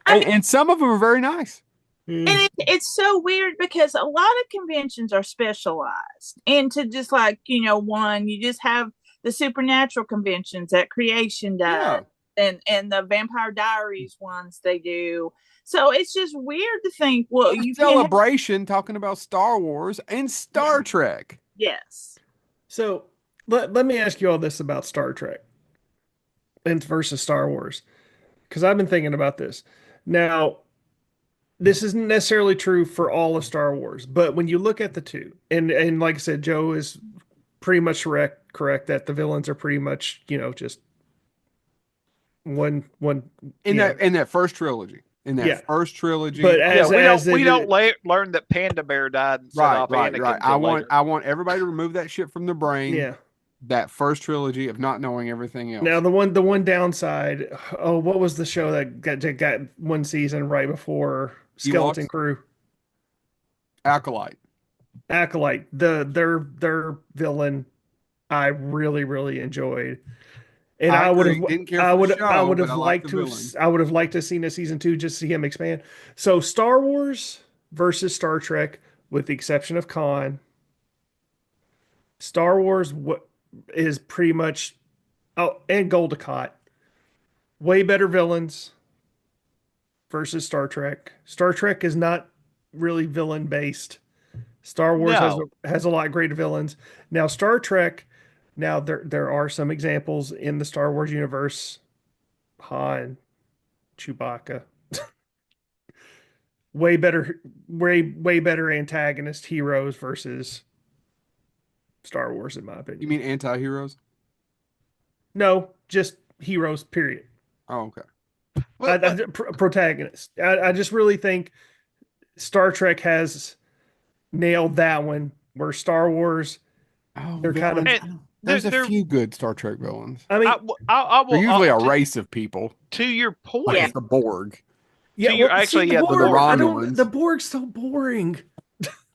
And some of them are very nice. And it's so weird because a lot of conventions are specialized. And to just like, you just have the supernatural conventions that Creation does. Yeah. And the Vampire Diaries ones they do. So it's just weird to think, well, you Celebration talking about Star Wars and Star Trek. Yes. So let me ask you all this about Star Trek and versus Star Wars, because I've been thinking about this. Now, this isn't necessarily true for all of Star Wars, but when you look at the two, and like I said, Joe is pretty much correct that the villains are pretty much, just one in that first trilogy. In that first trilogy, but we don't learn that Panda Bear died and set off Anakin. Right. I want everybody to remove that shit from their brain. Yeah. That first trilogy of not knowing everything else. Now the one downside. Oh, what was the show that got one season right before Skeleton Crew? Acolyte. Their villain, I really, really enjoyed. And I would have liked to have seen a season 2 just to see him expand. So Star Wars versus Star Trek, with the exception of Khan. Star Wars is pretty much, and Goldacott, way better villains versus Star Trek. Star Trek is not really villain based. Star Wars has a lot greater villains. Now Star Trek. Now there are some examples in the Star Wars universe. Han, Chewbacca, way better antagonist heroes versus Star Wars, in my opinion. You mean anti-heroes? No, just heroes. Period. Oh, okay. Protagonists. I just really think Star Trek has nailed that one. Where Star Wars, they're kind of. There's a few good Star Trek villains. I mean, they're usually a race of people. To your point, like the Borg. Yeah, the Borg's so boring.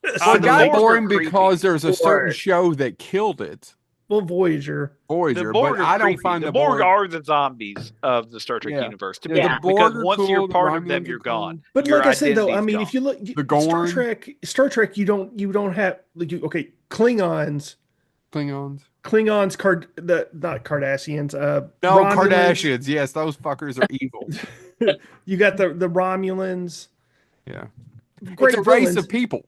It got boring because there's a certain show that killed it. Well, Voyager, but I don't find the Borg are the zombies of the Star Trek universe. To me, because once you're part of them, you're gone. But like I said, though, I mean, if you look the Star Trek, you don't have Klingons. Klingons. Klingons, not Cardassians, No, Romulans. Kardashians. Yes, those fuckers are evil. You got the Romulans, Yeah. It's great a race of villains, people.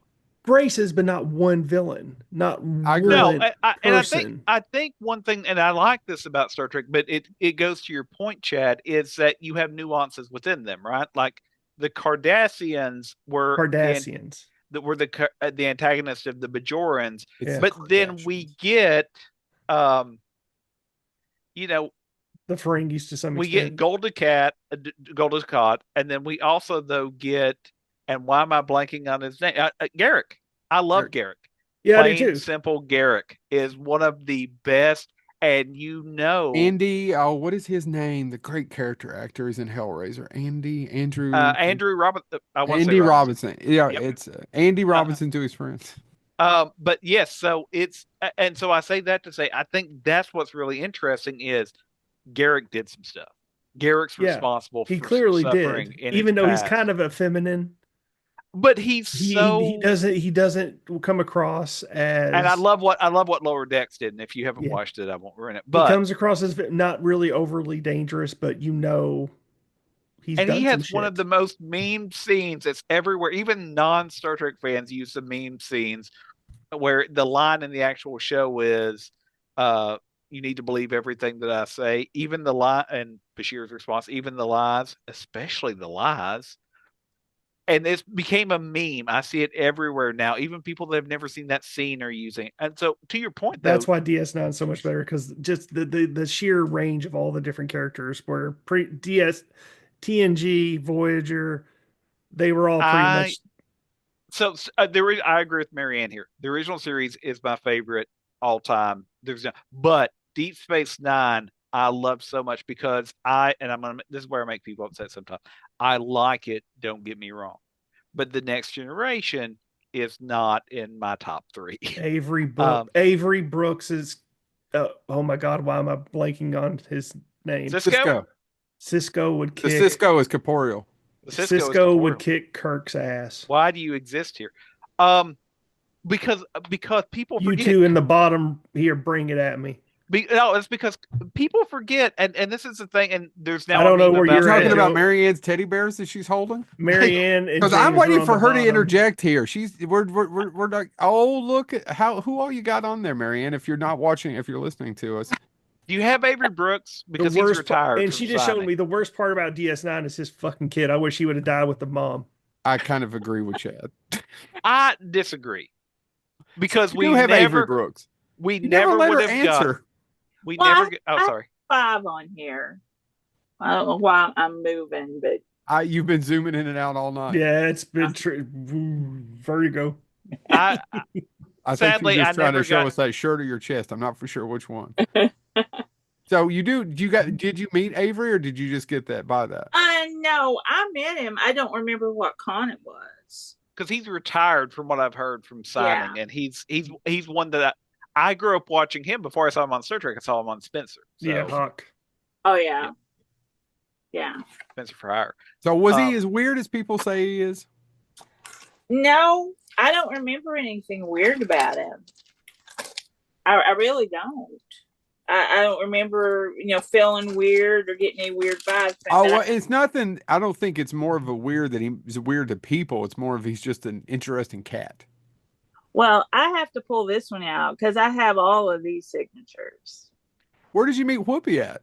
races, but not one villain, not I agree. No, one and person. I think one thing, and I like this about Star Trek, but it goes to your point, Chad, is that you have nuances within them, right? Like the Cardassians Cardassians. the antagonists of the Bajorans, It's Yeah. the but then we Kardashians. get, um, you know, The Ferengis to some we get extent. Golden Cat, and then we also though get, and why am I blanking on his name? Garrick. I love Garrick. Yeah, I do Plain too. simple Garrick is one of the best, and Andy, oh, what is his name? The great character actor is in Hellraiser. Andrew Robert. I want to say Andy Robinson. Robinson. Yeah, Yep. it's Andy Uh, Robinson to his friends. but yes, so and so I say that to say I think that's what's really interesting is Garrick did some stuff. Garrick's Yeah, responsible he for some clearly suffering did. in his Even though he's past, kind of a feminine, but he's he so. doesn't come across And as I love what Lower Decks did. And if you haven't yeah. watched it, I won't ruin it. He But comes across as not really overly dangerous, but he's and he done some has one of shit. the most meme scenes that's everywhere. Even non Star Trek fans use the meme scenes where the line in the actual show is, "You need to believe everything that I say, even the lie." And Bashir's response, "Even the lies, especially the lies." And this became a meme. I see it everywhere now. Even people that have never seen that scene are using it. And so, to your point, That's though, why DS9 is so much better because just the sheer range of all the different characters where TNG, Voyager, they were all pretty I much I agree with Marianne here. The original series is my favorite all time. But Deep Space Nine I love so much because this is where I make people upset sometimes. I like it, don't get me wrong. But the next generation is not in my top three. Um, Avery Brooks is oh my god, why am I blanking on his name? Cisco? Cisco. Cisco would The kick Cisco is corporeal. Cisco is Cisco would corporeal. kick Kirk's ass. Why do you exist here? Um, because people You forget. two in the bottom here, bring it at me. No, it's because people forget, and this is the thing. And there's I now a don't know meme where You're about you're at, talking this. about Joe. Marianne's teddy bears that she's holding? Marianne and Because I'm James are waiting on for the her to bottom. interject here. We're like, oh, look at who all you got on there, Marianne. If you're not watching, if you're listening to us, Do you have Avery Brooks The because he's worst part, retired and from she just showed signing? me the worst part about DS9 is his fucking kid. I wish he would have died with the mom. I kind of agree with Chad. I disagree So because you do have Avery Brooks. we You never never let would her have got answer. we Well, never. Oh, I have sorry. 5 on here. I don't know why I'm moving, but You've been zooming in and out all night. Yeah, it's been vertigo. I I think you're sadly I just trying to never show got. us that shirt or your chest. I'm not for sure which one. So did you meet Avery or did you just get that by that? no, I met him. I don't remember what con it was. Because he's retired from what I've heard from signing, Yeah. and he's one that I grew up watching him before I saw him on Star Trek. I saw him on Spencer. So, Yeah, Hawk. Oh yeah. Yeah. Spencer for Hire. So was he Um, as weird as people say he is? No, I don't remember anything weird about him. I really don't. I don't remember, feeling weird or getting any weird vibes. Oh, well, it's nothing. I don't think it's more of a weird that he's weird to people. It's more of he's just an interesting cat. Well, I have to pull this one out because I have all of these signatures. Where did you meet Whoopi at?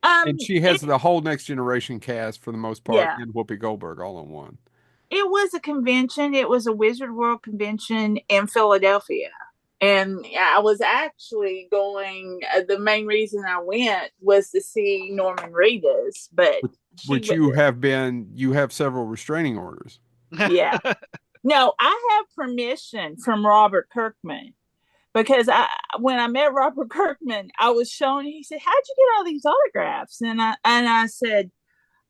And she has the whole Next Generation cast for the most part, Yeah. and Whoopi Goldberg all in one. It was a convention. It was a Wizard World convention in Philadelphia. And I was actually going, the main reason I went was to see Norman Reedus, but Which you have several restraining orders. yeah. No, I have permission from Robert Kirkman because when I met Robert Kirkman, I was showing, he said, "How'd you get all these autographs?" And I said,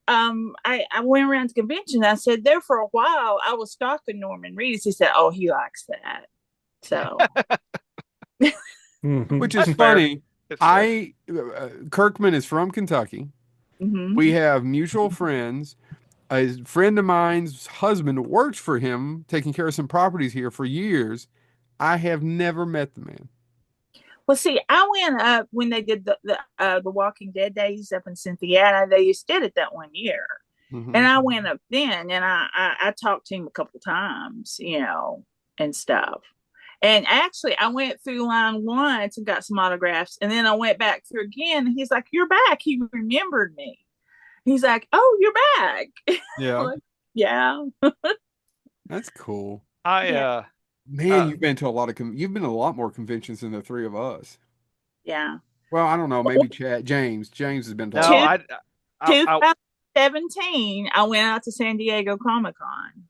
I went around the convention. I said, there for a while, I was stalking Norman Reedus. He said, "Oh, he likes that." So, Which is That's funny. fair. Kirkman is from Kentucky. mhm. We have mutual friends. A friend of mine's husband worked for him, taking care of some properties here for years. I have never met the man. Well, see, I went up when they did the Walking Dead days up in Cynthiana. They just did it that 1 year, Hmm. and I went up then, and I talked to him a couple times, and stuff. And actually, I went through line once and got some autographs, and then I went back through again. And he's like, "You're back." He remembered me. He's like, "Oh, you're back." Yeah, Like, yeah, that's cool. I yeah, Man, uh you've been to a lot of you've been to a lot more conventions than the three of us. yeah. Well, I don't know, maybe Chad, James. James has been to a no, lot. Two, I 2017, I went out to San Diego Comic Con.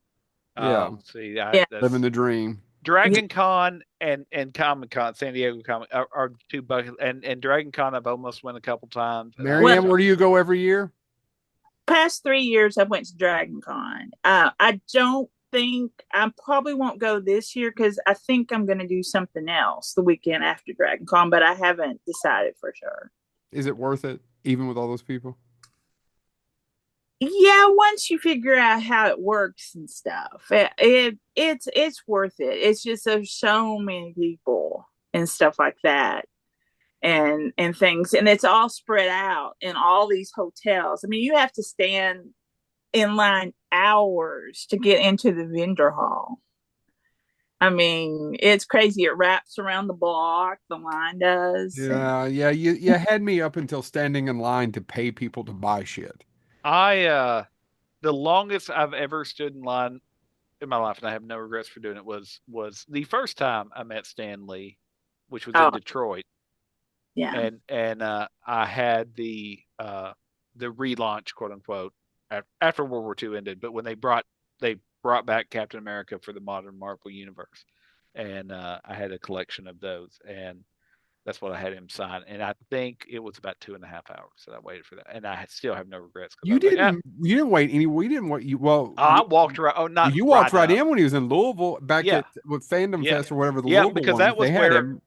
Yeah, see, Yeah, living that's the dream. yeah. Dragon Con and Comic Con, San Diego Comic are two buckets, and Dragon Con I've almost went a couple times, and I Well, Marianne, just where do you go every year? past 3 years, I went to Dragon Con. I don't think I probably won't go this year because I think I'm going to do something else the weekend after Dragon Con, but I haven't decided for sure. Is it worth it, even with all those people? Yeah, once you figure out how it works and stuff, it's worth it. It's just there's so many people and stuff like that, and things, and it's all spread out in all these hotels. I mean, you have to stand in line hours to get into the vendor hall. I mean, it's crazy. It wraps around the block, the line does. And Yeah, you had me up until standing in line to pay people to buy shit. I the longest I've ever stood in line in my life, and I have no regrets for doing it, was the first time I met Stan Lee, which was in oh, Detroit, yeah. and I had the relaunch, quote unquote, after World War II ended, but when they brought back Captain America for the modern Marvel universe, and I had a collection of those, and that's what I had him sign, and I think it was about 2.5 hours that I waited for that, and I still have no regrets because I was like, You didn't wait any. We didn't wait. You well, I walked right. Oh, not you walked right right up. in when he was in Louisville back Yeah, at with Fandom yeah, Fest or whatever the yeah, Louisville because one was. that They was had where him.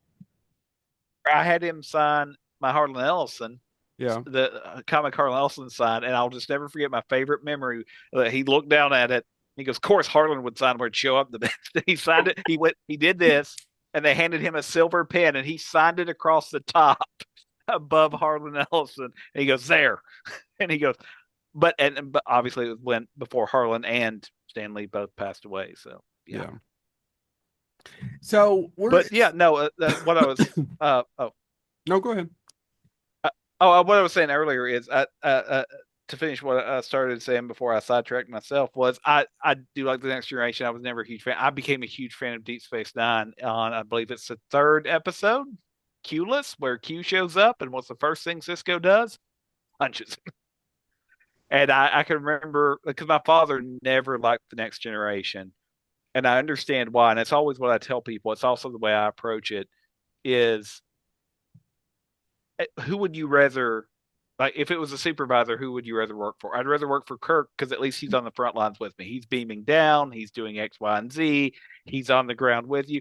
I had him sign my Harlan Ellison, Yeah. the comic Harlan Ellison sign, and I'll just never forget my favorite memory. He looked down at it. He goes, "Of course, Harlan would sign where it show up the best." He signed it. He did this, and they handed him a silver pen, and he signed it across the top above Harlan Ellison. And he goes, "There," and he goes, but obviously it was when before Harlan and Stanley both passed away. So yeah. Yeah. So we're But yeah, no, what I was no, go ahead. what I was saying earlier is to finish what I started saying before I sidetracked myself was I do like the Next Generation. I was never a huge fan. I became a huge fan of Deep Space Nine on I believe it's the third episode, Q-less, where Q shows up and what's the first thing Cisco does? Punches. And I can remember because my father never liked the Next Generation, and I understand why. And it's always what I tell people. It's also the way I approach it. Is who would you rather like if it was a supervisor, who would you rather work for? I'd rather work for Kirk because at least he's on the front lines with me. He's beaming down, he's doing X, Y, and Z, he's on the ground with you.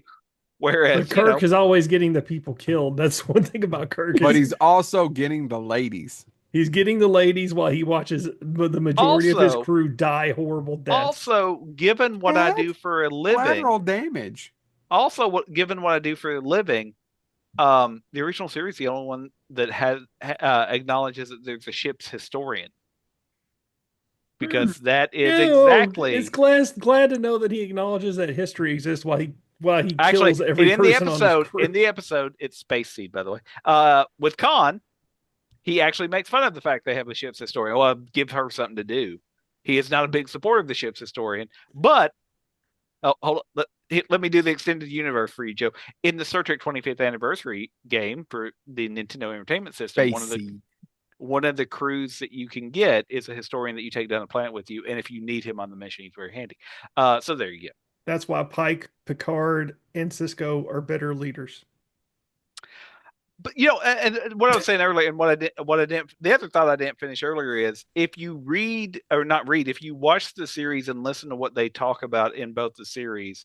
But Whereas, Kirk is always getting the people killed. That's one thing about Kirk But is he's also getting the ladies. he's getting the ladies while he watches the majority of his also crew die horrible deaths. also given what I do That's for a collateral living, damage. given what I do for a living, the original series, the only one that has acknowledges that there's a ship's historian Hmm. because that is It's exactly glad to know that he acknowledges that history exists while he actually kills every person on his crew. in the episode it's Space Seed, by the way. With Khan, he actually makes fun of the fact they have a ship's historian. Well, give her something to do. He is not a big supporter of the ship's historian, but hold on, let me do the extended universe for you, Joe. In the Star Trek 25th anniversary game for the Nintendo Entertainment System, Spacey. one of the crews that you can get is a historian that you take down the planet with you, and if you need him on the mission, he's very handy. So there you go. That's why Pike, Picard, and Cisco are better leaders. But and what I was saying earlier, and what I didn't, the other thought I didn't finish earlier is if you read or not read, if you watch the series and listen to what they talk about in both the series,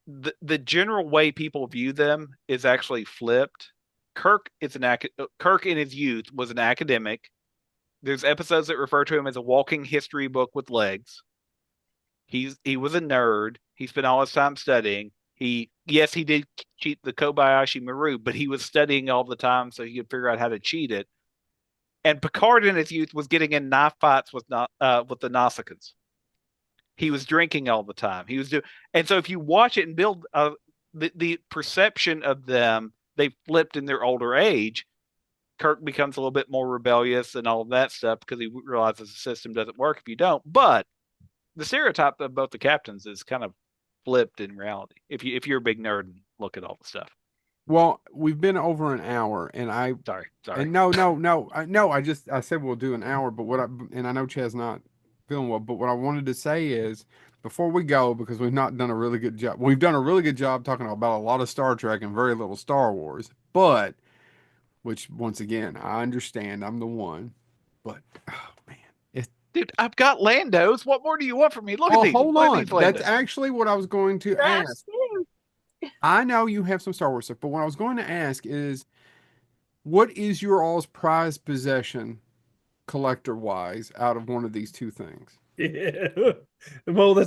the general way people view them is actually flipped. Kirk in his youth was an academic. There's episodes that refer to him as a walking history book with legs. He was a nerd. He spent all his time studying. He did cheat the Kobayashi Maru, but he was studying all the time so he could figure out how to cheat it. And Picard in his youth was getting in knife fights with the Nausicaans. He was drinking all the time. And so if you watch it and build the perception of them, they flipped in their older age. Kirk becomes a little bit more rebellious and all of that stuff because he realizes the system doesn't work if you don't. But the stereotype of both the captains is kind of flipped in reality. If you're a big nerd and look at all the stuff. Well, we've been over an hour, and sorry. And no. I said we'll do an hour, but and I know Chad's not feeling well, but what I wanted to say is before we go, because we've not done a really good job. We've done a really good job talking about a lot of Star Trek and very little Star Wars, but which once again I understand I'm the one, but oh man, dude, I've got Landos. What more do you want from me? Look at oh these. hold Look on, at these that's Landos. actually what I was going to ask. I know you have some Star Wars stuff, but what I was going to ask is, what is your all's prized possession, collector wise, out of one of these two things? Yeah. Well,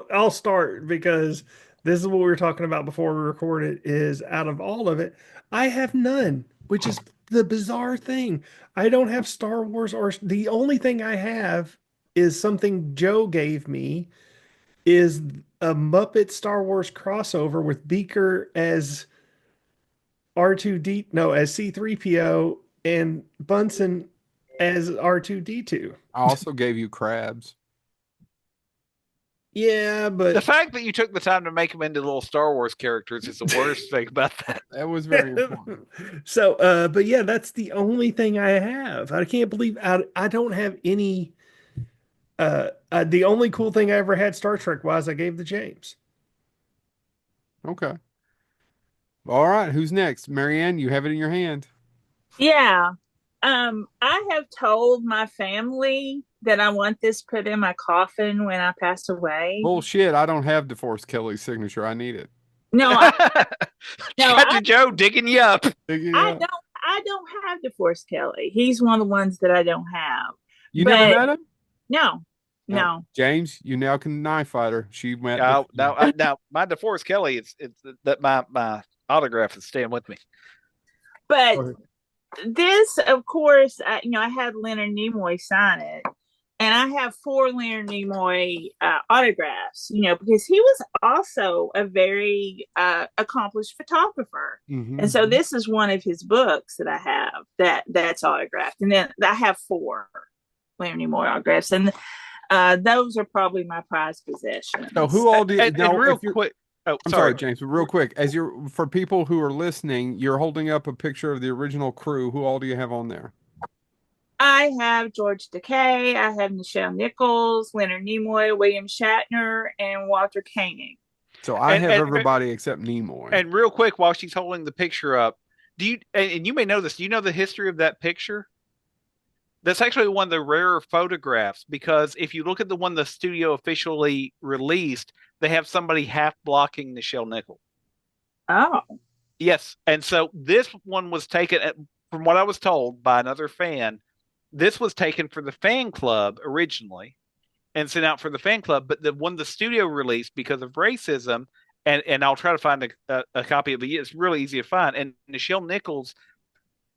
I'll start because this is what we were talking about before we recorded. Is out of all of it, I have none, which is the bizarre thing. I don't have Star Wars, or the only thing I have is something Joe gave me, is a Muppet Star Wars crossover with Beaker as R2D, no, as C3PO, and Bunsen as R2D2. I also gave you crabs. Yeah, The but fact that you took the time to make them into little Star Wars characters is the worst thing about that. That was very important. so, but yeah, that's the only thing I have. I can't believe I don't have any. The only cool thing I ever had Star Trek wise, I gave to James. Okay. All right. Who's next? Marianne, you have it in your hand. Yeah. I have told my family that I want this put in my coffin when I pass away. Bullshit. I don't have DeForest Kelly's signature. I need it. No, Got you, Joe, digging you up. I don't have DeForest Kelly. He's one of the ones that I don't have. You never met him? No. James, you now can knife fight her. She went. Now, my DeForest Kelly it's that my autograph is staying with me. But this, of course, I had Leonard Nimoy sign it, and I have 4 Leonard Nimoy autographs. Because he was also a very accomplished photographer, and so this is one of his books that I have that's autographed, and then I have 4 Leonard Nimoy autographs, and those are probably my prized possessions. So who all did? And real quick. Oh, I'm sorry, James, but real quick, for people who are listening, you're holding up a picture of the original crew. Who all do you have on there? I have George Takei, I have Nichelle Nichols, Leonard Nimoy, William Shatner, and Walter Koenig. So I have everybody except Nimoy. And real quick, while she's holding the picture up, and you may know this, do you know the history of that picture? That's actually one of the rarer photographs, because if you look at the one the studio officially released, they have somebody half blocking Nichelle Nichols. Oh. Yes. And so this one was taken, from what I was told by another fan, this was taken for the fan club originally and sent out for the fan club. But the one the studio released, because of racism, and I'll try to find a copy of it. It's really easy to find. And Nichelle Nichols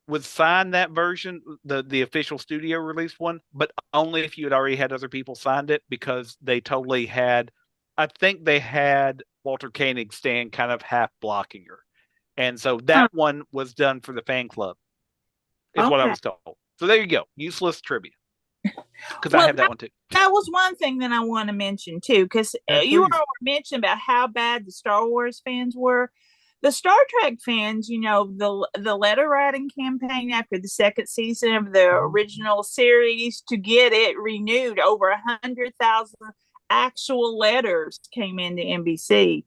would sign that version, the official studio released one, but only if you had already had other people signed it, because they totally had, I think they had Walter Koenig stand kind of half blocking her. And so that one was done for the fan club, is what I was told. So there you go. Useless trivia. Because I have that one too. That was one thing that I want to mention too, because you all mentioned about how bad the Star Wars fans were. The Star Trek fans, the letter writing campaign after the second season of the original series to get it renewed, over 100,000 actual letters came into NBC.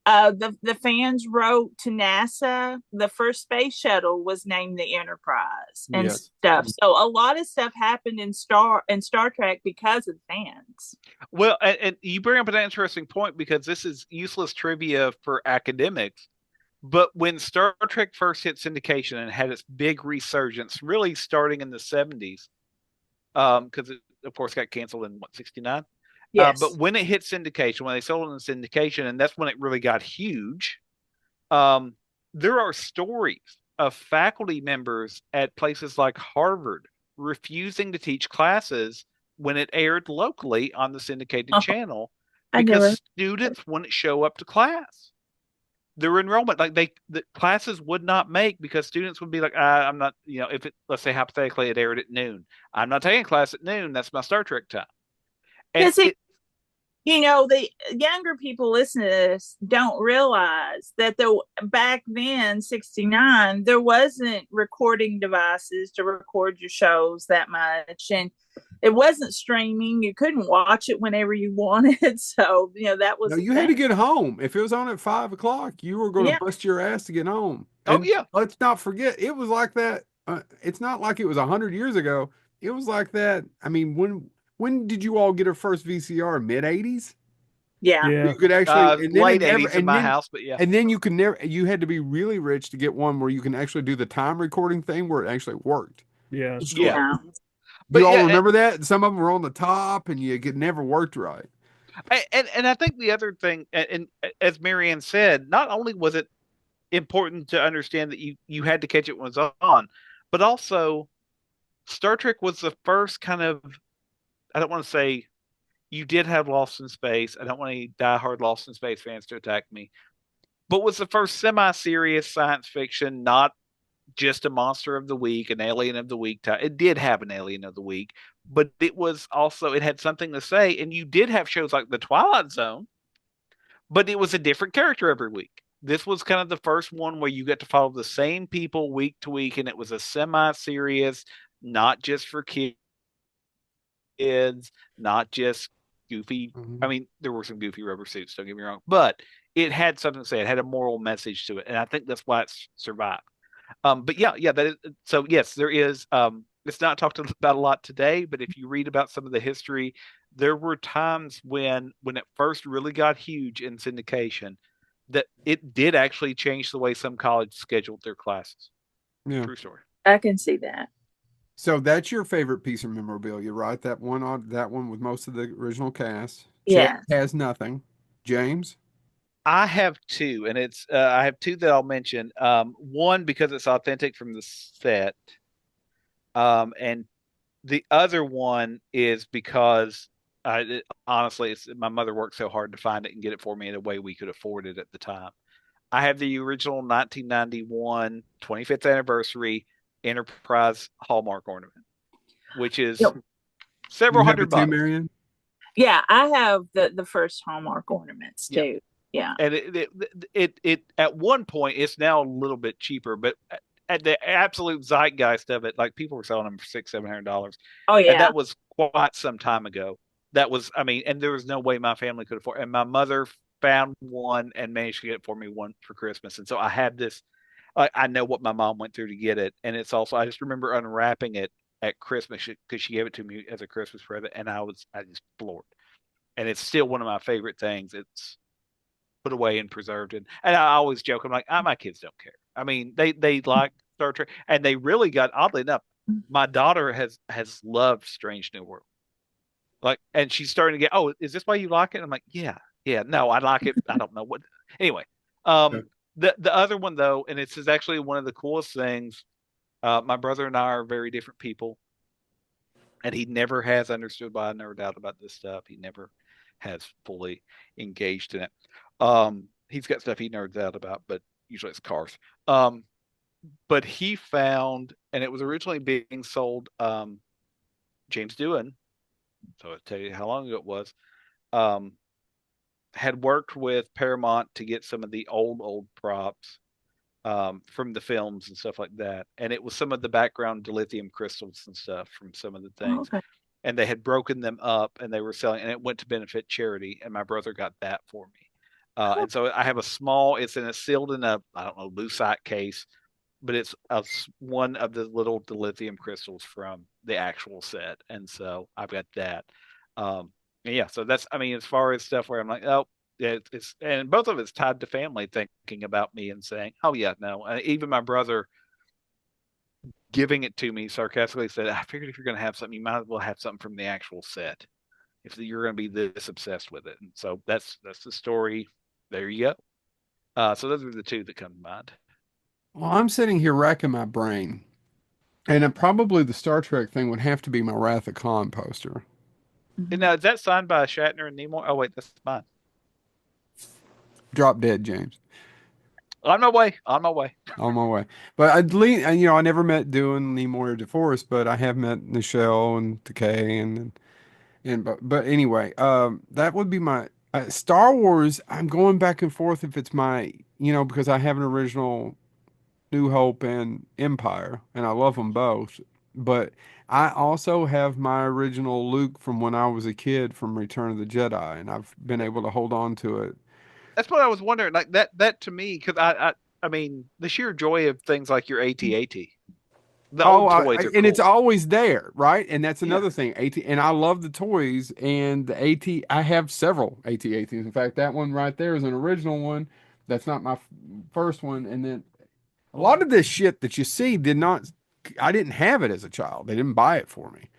The fans wrote to NASA. The first space shuttle was named the Enterprise and stuff. So a lot of stuff happened in Star Trek because of the fans. Well, and you bring up an interesting point, because this is useless trivia for academics. But when Star Trek first hit syndication and had its big resurgence, really starting in the 70s, because it, of course, got canceled in, 69? Yes. But when it hit syndication, when they sold it in syndication, and that's when it really got huge, um, there are stories of faculty members at places like Harvard refusing to teach classes when it aired locally on the syndicated Oh, channel I because never. students wouldn't show up to class. Their enrollment, like the classes would not make because students would be like, I'm not, if it, let's say hypothetically it aired at noon, I'm not taking class at noon. That's my Star Trek time. And Because the younger people listening to this don't realize that back then, 69, there wasn't recording devices to record your shows that much. And it wasn't streaming. You couldn't watch it whenever you wanted. So, that No, was the you had to thing. get home. If it was on at 5 o'clock, you were going to Yeah. bust your ass to get home. oh And yeah, let's not forget, it was like that. It's not like it was 100 years ago. It was like that. I mean, when did you all get a first VCR? Mid 80s? Yeah. Yeah. You could actually, late '80s in my house, but yeah, and then you could never, you had to be really rich to get one where you can actually do the time recording thing where it actually worked. Yeah. yeah. Yeah. Do you But all yeah, remember that? Some of them were on the top and you it never worked right. and I think the other thing, and as Marianne said, not only was it important to understand that you had to catch it when it was on, but also Star Trek was the first kind of, I don't want to say you did have Lost in Space. I don't want any diehard Lost in Space fans to attack me, but was the first semi-serious science fiction, not just a monster of the week, an alien of the week. It did have an alien of the week, but it was also, it had something to say. And you did have shows like The Twilight Zone, but it was a different character every week. This was kind of the first one where you get to follow the same people week to week, and it was a semi-serious, not just for kids, not just goofy. I Mhm. mean, there were some goofy rubber suits, don't get me wrong, but it had something to say. It had a moral message to it, and I think that's why it's survived. But yeah, that is, so yes, there is. It's not talked about a lot today, but if you read about some of the history, there were times when it first really got huge in syndication, that it did actually change the way some colleges scheduled their classes. Yeah. True story. I can see that. So that's your favorite piece of memorabilia, right? That one with most of the original cast. Chet Yeah. has nothing. James? I have two, and I have two that I'll mention. One because it's authentic from the set, and the other one is because honestly, my mother worked so hard to find it and get it for me in a way we could afford it at the time. I have the original 1991 25th anniversary Enterprise Hallmark ornament, which is Yep. several You have it hundred too, bucks. Marion? Yeah, I have the first Hallmark ornaments Yeah. too. Yeah. And it at one point it's now a little bit cheaper, but at the absolute zeitgeist of it, like people were selling them for $600-700, Oh and yeah. that was quite some time ago. That was, I mean, and there was no way my family could afford. And my mother found one and managed to get it for me one for Christmas, and so I have this. I know what my mom went through to get it, and it's also I just remember unwrapping it at Christmas because she gave it to me as a Christmas present, and I just floored. And it's still one of my favorite things. It's put away and preserved. And I always joke, I'm like, my kids don't care. I mean, they like Star Trek, and they really got, oddly enough, my daughter has loved Strange New World. Like, and she's starting to get, oh, is this why you like it? I'm like, yeah, no, I like it. I don't know what. Anyway, Yeah. the other one though, and it's is actually one of the coolest things. My brother and I are very different people, and he never has understood why I never doubt about this stuff. He never has fully engaged in it. He's got stuff he nerds out about, but usually it's cars. Um, but he found, and it was originally being sold. James Doohan, so I'll tell you how long ago it was. Um, had worked with Paramount to get some of the old props from the films and stuff like that, and it was some of the background dilithium crystals and stuff from some of the Oh, things. okay. And they had broken them up and they were selling, and it went to benefit charity. And my brother got that for me. Cool. And so I have a small, it's in a sealed in a, I don't know, lucite case, but it's one of the little dilithium crystals from the actual set. And so I've got that. Yeah, so that's, I mean, as far as stuff where I'm like, oh, yeah, it's, and both of it's tied to family thinking about me and saying, oh, yeah, no. Even my brother giving it to me sarcastically said, I figured if you're going to have something, you might as well have something from the actual set. if you're going to be this obsessed with it. And so that's the story. There you go. So those are the two that come to mind. Well, I'm sitting here racking my brain, and probably the Star Trek thing would have to be my Wrath of Khan poster. And Mhm. now, is that signed by Shatner and Nimoy? Oh, wait, that's mine. Drop dead, James. On my way. On my way. On my way. But I never met Dune, Nimoy, or DeForest, but I have met Nichelle and Takei but anyway, that would be my Star Wars. I'm going back and forth if it's my, because I have an original New Hope and Empire, and I love them both. But I also have my original Luke from when I was a kid from Return of the Jedi, and I've been able to hold on to it. That's what I was wondering. Like that to me, because I mean, the sheer joy of things like your AT-AT. The Oh, old toys are and it's cool. always there, right? And that's Yeah. another thing. AT, and I love the toys and the AT. I have several AT-ATs. In fact, that one right there is an original one. That's not my first one. And then a lot of this shit that you see did not. I didn't have it as a child. They didn't buy it for me,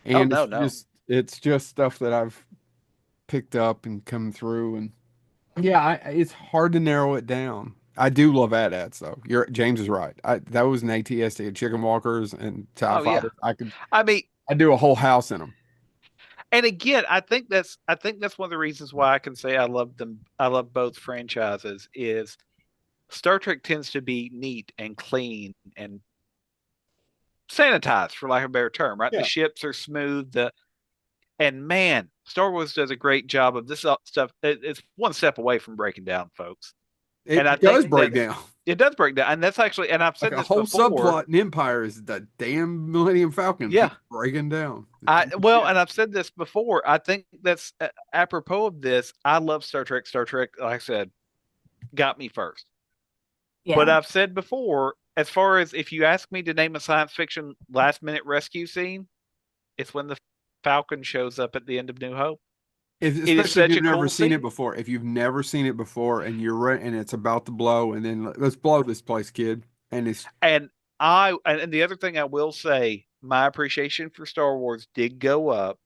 Oh and no, no. it's just stuff that I've picked up and come through. And yeah, it's hard to narrow it down. I do love AT-ATs though. James is right. That was an ATSD, chicken walkers and TIE Oh yeah. fighters. I mean, I do a whole house in them. and again, I think that's one of the reasons why I can say I love them. I love both franchises. Is Star Trek tends to be neat and clean and sanitized, for lack of a better term, right? The Yeah. ships are smooth. And man, Star Wars does a great job of this stuff. It's one step away from breaking down, folks. And I It think does break down. it does break down, and that's actually, and I've Like said a this whole before. subplot in Empire is the damn Millennium Falcon Yeah, keeps breaking down. The I damn well, ship. and I've said this before. I think that's apropos of this. I love Star Trek. Star Trek, like I said, got me first. But Yeah. I've said before, as far as if you ask me to name a science fiction last minute rescue scene, it's when the Falcon shows up at the end of New Hope. It is Especially if such you've a never cool seen it scene. before. If you've never seen it before and you're right and it's about to blow, and then let's blow this place, kid. And it's And and the other thing I will say, my appreciation for Star Wars did go up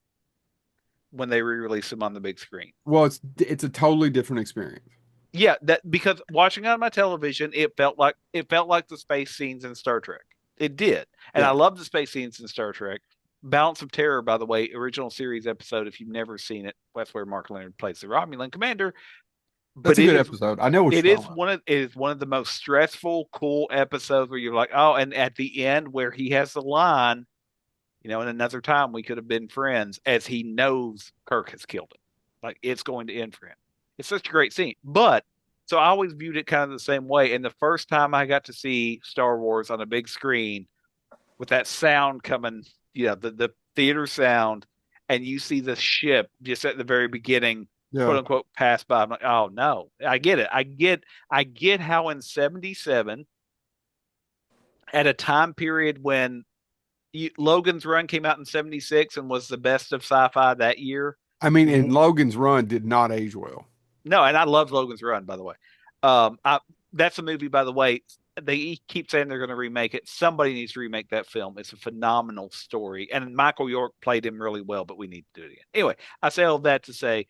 when they re-released them on the big screen. well, it's a totally different experience. Yeah, that because watching on my television, it felt like the space scenes in Star Trek. It did, and I Yeah, love the space scenes in Star Trek. Balance of Terror, by the way, original series episode. If you've never seen it, that's where Mark Leonard plays the Romulan commander. that's But a it good is episode. I know what it you're is talking about. one of the most stressful, cool episodes where you're like, oh, and at the end where he has the line, in another time we could have been friends, as he knows Kirk has killed him. Like it's going to end for him. It's such a great scene. But so I always viewed it kind of the same way. And the first time I got to see Star Wars on a big screen with that sound coming, the theater sound, and you see the ship just at the very beginning, quote Yeah. unquote, pass by. I'm like, oh no, I get it. I get how in '77, at a time period when Logan's Run came out in '76 and was the best of sci-fi that year. I mean, and Logan's Run did not age well. No, and I love Logan's Run, by the way. That's a movie, by the way. They keep saying they're going to remake it. Somebody needs to remake that film. It's a phenomenal story, and Michael York played him really well. But we need to do it again. Anyway, I say all that to say,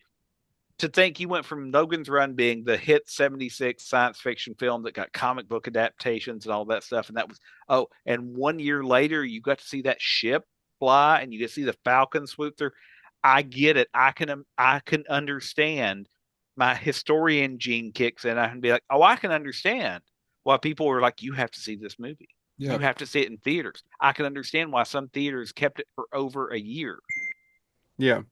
to think you went from Logan's Run being the hit '76 science fiction film that got comic book adaptations and all that stuff, and that was, and 1 year later you got to see that ship fly and you get to see the Falcon swoop through. I get it. I can understand. My historian gene kicks in. I can be like, oh, I can understand why people were like, you have to see this movie. You Yeah. have to see it in theaters. I can understand why some theaters kept it for over a year. Yeah.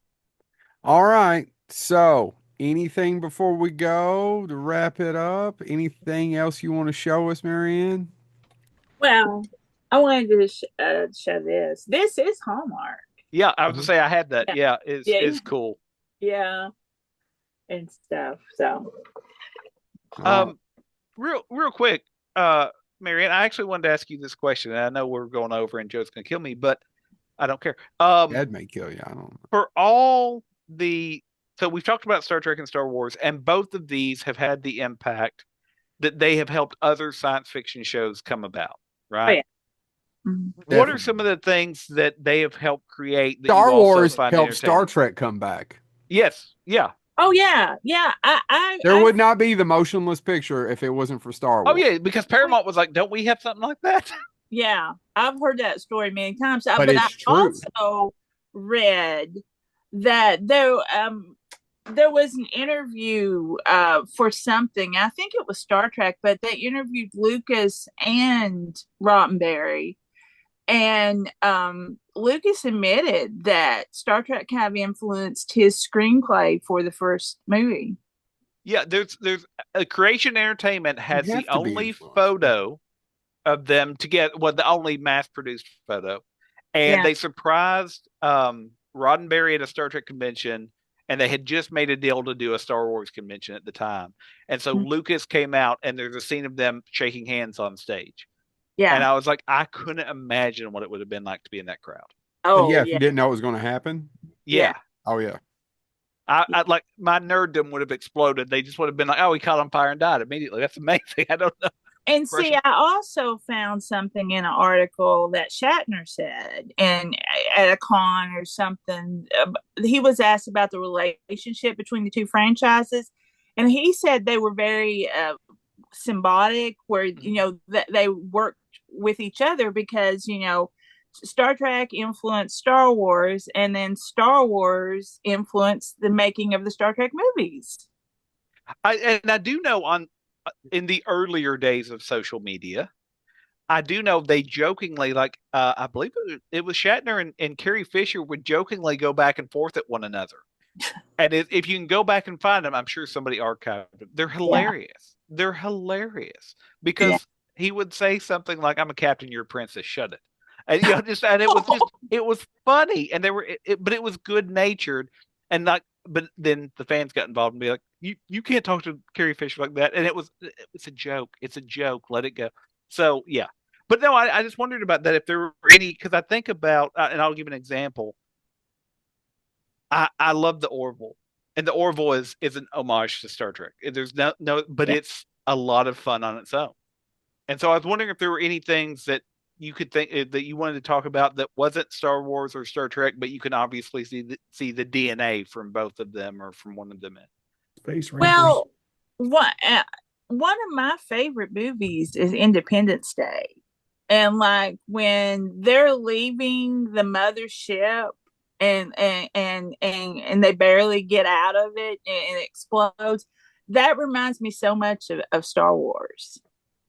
All right. So, anything before we go to wrap it up? Anything else you want to show us, Marianne? Well, I wanted to show this. This is Hallmark. Yeah, I was gonna Uh-huh. say I had that. Yeah. Yeah, is Yeah. is cool. Yeah. And stuff. So, Oh, Um, real quick, Marianne, I actually wanted to ask you this question, and I know we're going over, and Joe's gonna kill me, but I don't care. Dad may kill you. I don't know. For all the so we've talked about Star Trek and Star Wars, and both of these have had the impact that they have helped other science fiction shows come about, oh right? yeah. What are Definitely. some of the things that they have helped create that you Star also Wars find helped Star entertaining? Trek come back. Yes, yeah. Oh yeah, yeah. There would not be the motionless picture if it wasn't for Star Oh Wars. yeah, because Paramount was like, "Don't we have something like that?" Yeah, I've heard that story many times. But But I it's true. also read that there was an interview for something. I think it was Star Trek, but they interviewed Lucas and Rottenberry, and Lucas admitted that Star Trek kind of influenced his screenplay for the first movie. Yeah, there's a Creation Entertainment You has the have to be only influenced. photo of them together, well, the only mass-produced photo, and Yeah. they surprised Roddenberry at a Star Trek convention, and they had just made a deal to do a Star Wars convention at the time, and so Lucas came out, and there's a scene of them shaking hands on stage, and Yeah. I was like, I couldn't imagine what it would have been like to be in that crowd. Oh Yeah, if you yeah. didn't know it was going to happen. Yeah. Yeah, Oh yeah. I like my nerddom would have exploded. They just would have been like, "Oh, he caught on fire and died immediately." That's amazing. I don't know. And see, Russian. I also found something in an article that Shatner said, and at a con or something, he was asked about the relationship between the two franchises, and he said they were very symbiotic, where that they worked with each other because Star Trek influenced Star Wars, and then Star Wars influenced the making of the Star Trek movies. I do know on in the earlier days of social media, I do know they jokingly I believe it was Shatner and Carrie Fisher would jokingly go back and forth at one another. And if you can go back and find them, I'm sure somebody archived them. They're Yeah, hilarious. They're hilarious yeah. because he would say something like, "I'm a captain, you're a princess. Shut it." And just and it was funny, and they were but it was good natured, and like but then the fans got involved and be like, "You can't talk to Carrie Fisher like that," and it's a joke. It's a joke. Let it go. So yeah, but no, I just wondered about that if there were any because I think about and I'll give an example. I love the Orville, and the Orville is an homage to Star Trek. There's no, but Yeah. it's a lot of fun on its own. And so I was wondering if there were any things that you could think that you wanted to talk about that wasn't Star Wars or Star Trek, but you can obviously see the DNA from both of them or from one of them in. Space Rangers. Well, what one of my favorite movies is Independence Day. And like when they're leaving the mothership and they barely get out of it and it explodes, that reminds me so much of Star Wars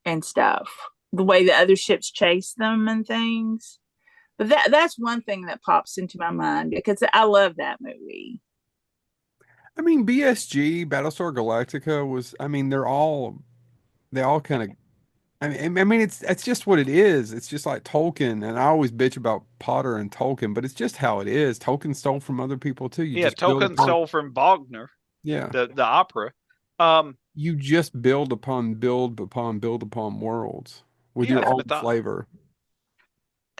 and stuff. The way the other ships chase them and things. But that's one thing that pops into my mind because I love that movie. I mean, BSG, Battlestar Galactica was, I mean, they all kind of, I mean, it's just what it is. It's just like Tolkien, and I always bitch about Potter and Tolkien, but it's just how it is. Tolkien stole from other people too. You Yeah, just build Tolkien upon, stole from Wagner, yeah, the opera. Um, you just build upon worlds with your yes, own but flavor.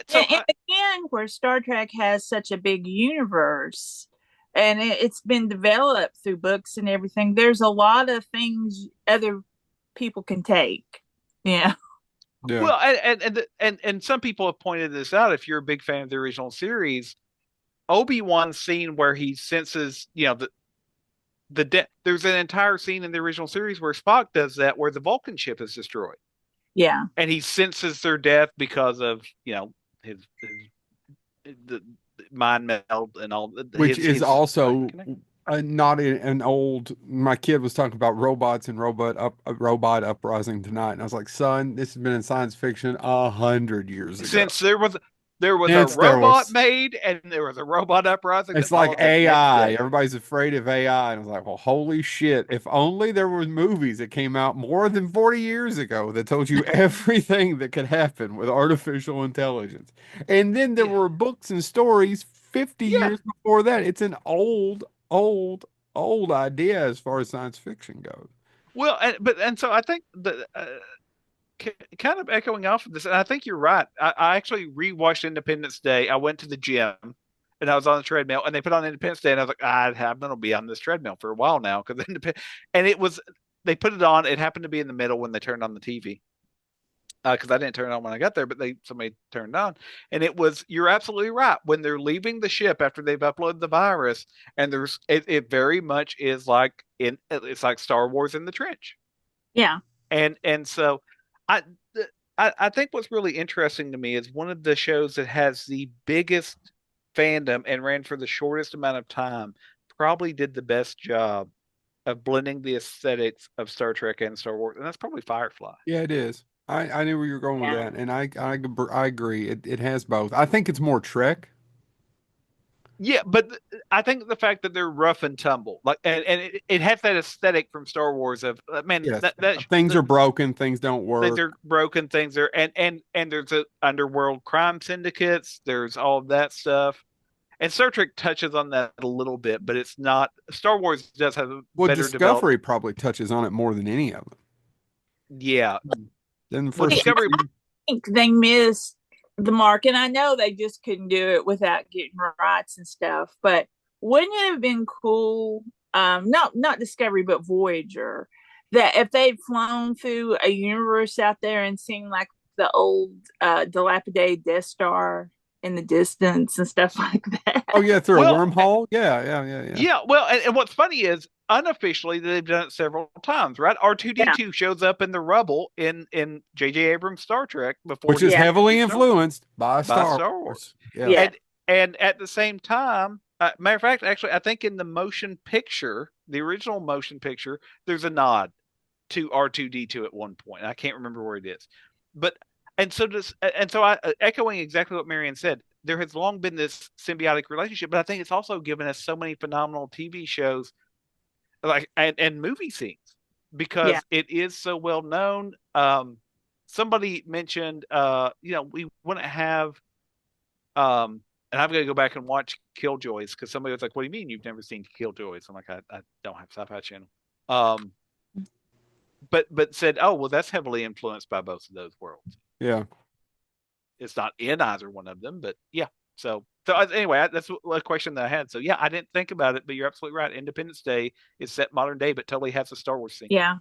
so And again, where Star Trek has such a big universe and it's been developed through books and everything, there's a lot of things other people can take. Yeah. Yeah. well, and some people have pointed this out. If you're a big fan of the original series, Obi-Wan's scene where he senses, there's an entire scene in the original series where Spock does that, where the Vulcan ship is destroyed, Yeah. and he senses their death because of the mind meld and all Which is his also not an old. My kid was talking about robots and robot uprising tonight, and I was like, "Son, this has been in science fiction 100 years ago." since there was a Since there robot was, made and there was a robot uprising that it's like followed the next AI. day. Everybody's afraid of AI, and I was like, "Well, holy shit! If only there was movies that came out more than 40 years ago that told you everything that could happen with artificial intelligence." And then there Yeah, were books and stories 50 yeah. years before that. It's an old, old idea as far as science fiction goes. Well, and so I think kind of echoing off of this, and I think you're right. I actually rewatched Independence Day. I went to the gym and I was on the treadmill, and they put on Independence Day, and I was like, I'm gonna be on this treadmill for a while now and it was they put it on. It happened to be in the middle when they turned on the TV, because I didn't turn it on when I got there, but somebody turned it on, and it was, you're absolutely right, when they're leaving the ship after they've uploaded the virus, and it very much is like it's like Star Wars in the trench, Yeah. and so I. I think what's really interesting to me is one of the shows that has the biggest fandom and ran for the shortest amount of time probably did the best job of blending the aesthetics of Star Trek and Star Wars, and that's probably Firefly. Yeah, it is. I knew where you were going with Yeah. that, and I agree. It has both. I think it's more Trek. Yeah, but I think the fact that they're rough and tumble, like, and it has that aesthetic from Star Wars of man, Yes, things are broken, things don't things work. are broken, things are, and there's a underworld crime syndicates, there's all of that stuff, and Star Trek touches on that a little bit, but it's not. Star Wars does have a Well, better developed. Discovery probably touches on it more than any of them. Yeah, Then the well, first Discovery. season, I think they missed the mark, and I know they just couldn't do it without getting rights and stuff. But wouldn't it have been cool? Not Discovery, but Voyager. That if they'd flown through a universe out there and seen like the old dilapidated Death Star in the distance and stuff like that. oh yeah, through a Well, wormhole. Yeah. yeah, well, and what's funny is unofficially they've done it several times, right? Yeah. R2D2 shows up in the rubble in J.J. Abrams' Star Trek before Which is he Yeah. heavily Star, influeed by by Star Star Wars. Wars. Yeah. Yeah. And at the same time, matter of fact, actually, I think in the motion picture, the original motion picture, there's a nod to R2D2 at one point. I can't remember where it is, but and so I echoing exactly what Marianne said. There has long been this symbiotic relationship, but I think it's also given us so many phenomenal TV shows, like and movie scenes, Yeah. because it is so well known. Somebody mentioned, we wouldn't have, and I'm gonna go back and watch Killjoys because somebody was like, "What do you mean you've never seen Killjoys?" I'm like, I don't have Sci-Fi Channel. Um, but said, "Oh, well, that's heavily influenced by both of those worlds. Yeah. It's not in either one of them, but yeah." So anyway, that's a question that I had. So yeah, I didn't think about it, but you're absolutely right. Independence Day is set modern day, but totally has a Star Wars scene. Yeah.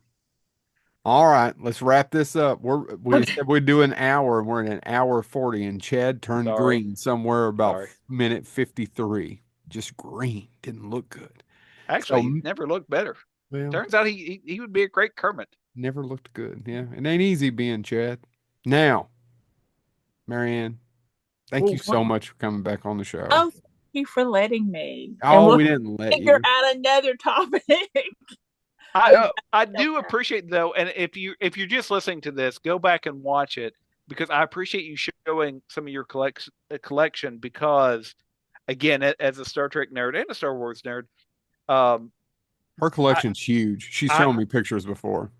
All right, let's wrap this up. We Okay. said we'd do an hour, and we're in an hour 40, and Chad turned Sorry, green somewhere about sorry. minute 53. Just green. Didn't look good. Actually, So, he never looked better. well, Turns out he would be a great Kermit. never looked good. Yeah, it ain't easy being Chad. Now, Marianne, thank Well, you so much for coming back on the show. oh, thank you for letting me. And Oh, we'll we didn't let figure you. out another topic. I do appreciate, though, and if you're just listening to this, go back and watch it, because I appreciate you showing some of your collection, because again, as a Star Trek nerd and a Star Wars nerd, um, Her collection's huge. She's I shown me pictures before.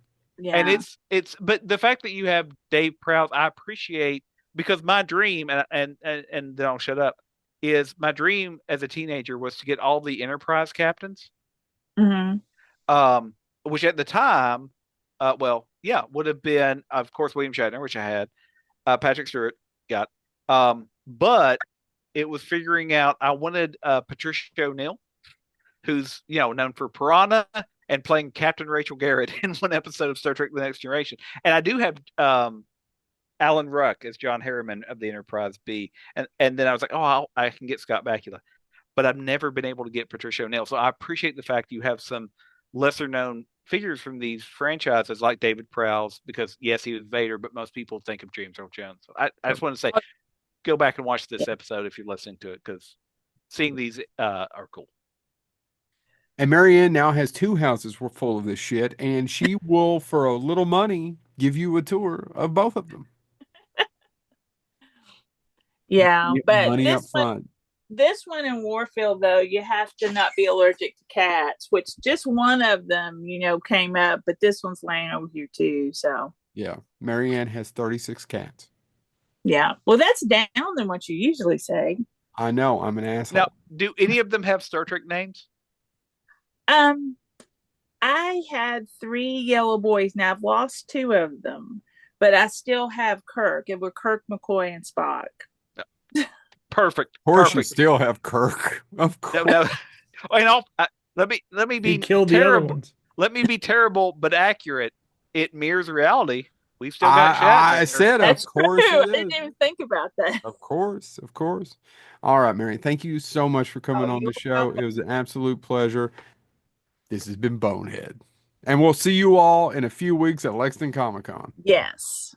Yeah. and it's but the fact that you have Dave Prowse, I appreciate, because my dream, and then I'll shut up, is my dream as a teenager was to get all the Enterprise captains, hmm which at the time, well, yeah, would have been, of course, William Shatner, which I had, Patrick Stewart got, but it was figuring out I wanted Patricia O'Neill, who's known for Piranha and playing Captain Rachel Garrett in one episode of Star Trek: The Next Generation, and I do have Alan Ruck as John Harriman of the Enterprise B, and then I was like, oh, I can get Scott Bakula, but I've never been able to get Patricia O'Neill. So I appreciate the fact you have some lesser known figures from these franchises like David Prowse, because yes, he was Vader, but most people think of James Earl Jones. So I just want to say, go back and watch this episode if you're listening to it, because seeing these are cool. And Marianne now has 2 houses full of this shit, and she will, for a little money, give you a tour of both of them. Yeah, Get but money up front. this one in Warfield, though, you have to not be allergic to cats, which just one of them, came up, but this one's laying over here too. So Yeah, Marianne has 36 cats. yeah, well, that's down than what you usually say. I know, I'm an asshole. Now, do any of them have Star Trek names? I had 3 yellow boys. Now I've lost 2 of them, but I still have Kirk. It were Kirk, McCoy, and Spock. Perfect. Of course, you Perfect. still have Kirk. Of course. No, and let me He be killed the other terrible. ones. Let me be terrible but accurate. It mirrors reality. We've still got Shatner I there. said, of That's course true. I it didn't is. even think about that. Of course, of course. All right, Mary. Thank you so much for coming Oh, on you're the show. It welcome. was an absolute pleasure. This has been Bonehead. And we'll see you all in a few weeks at Lexington Comic Con. Yes.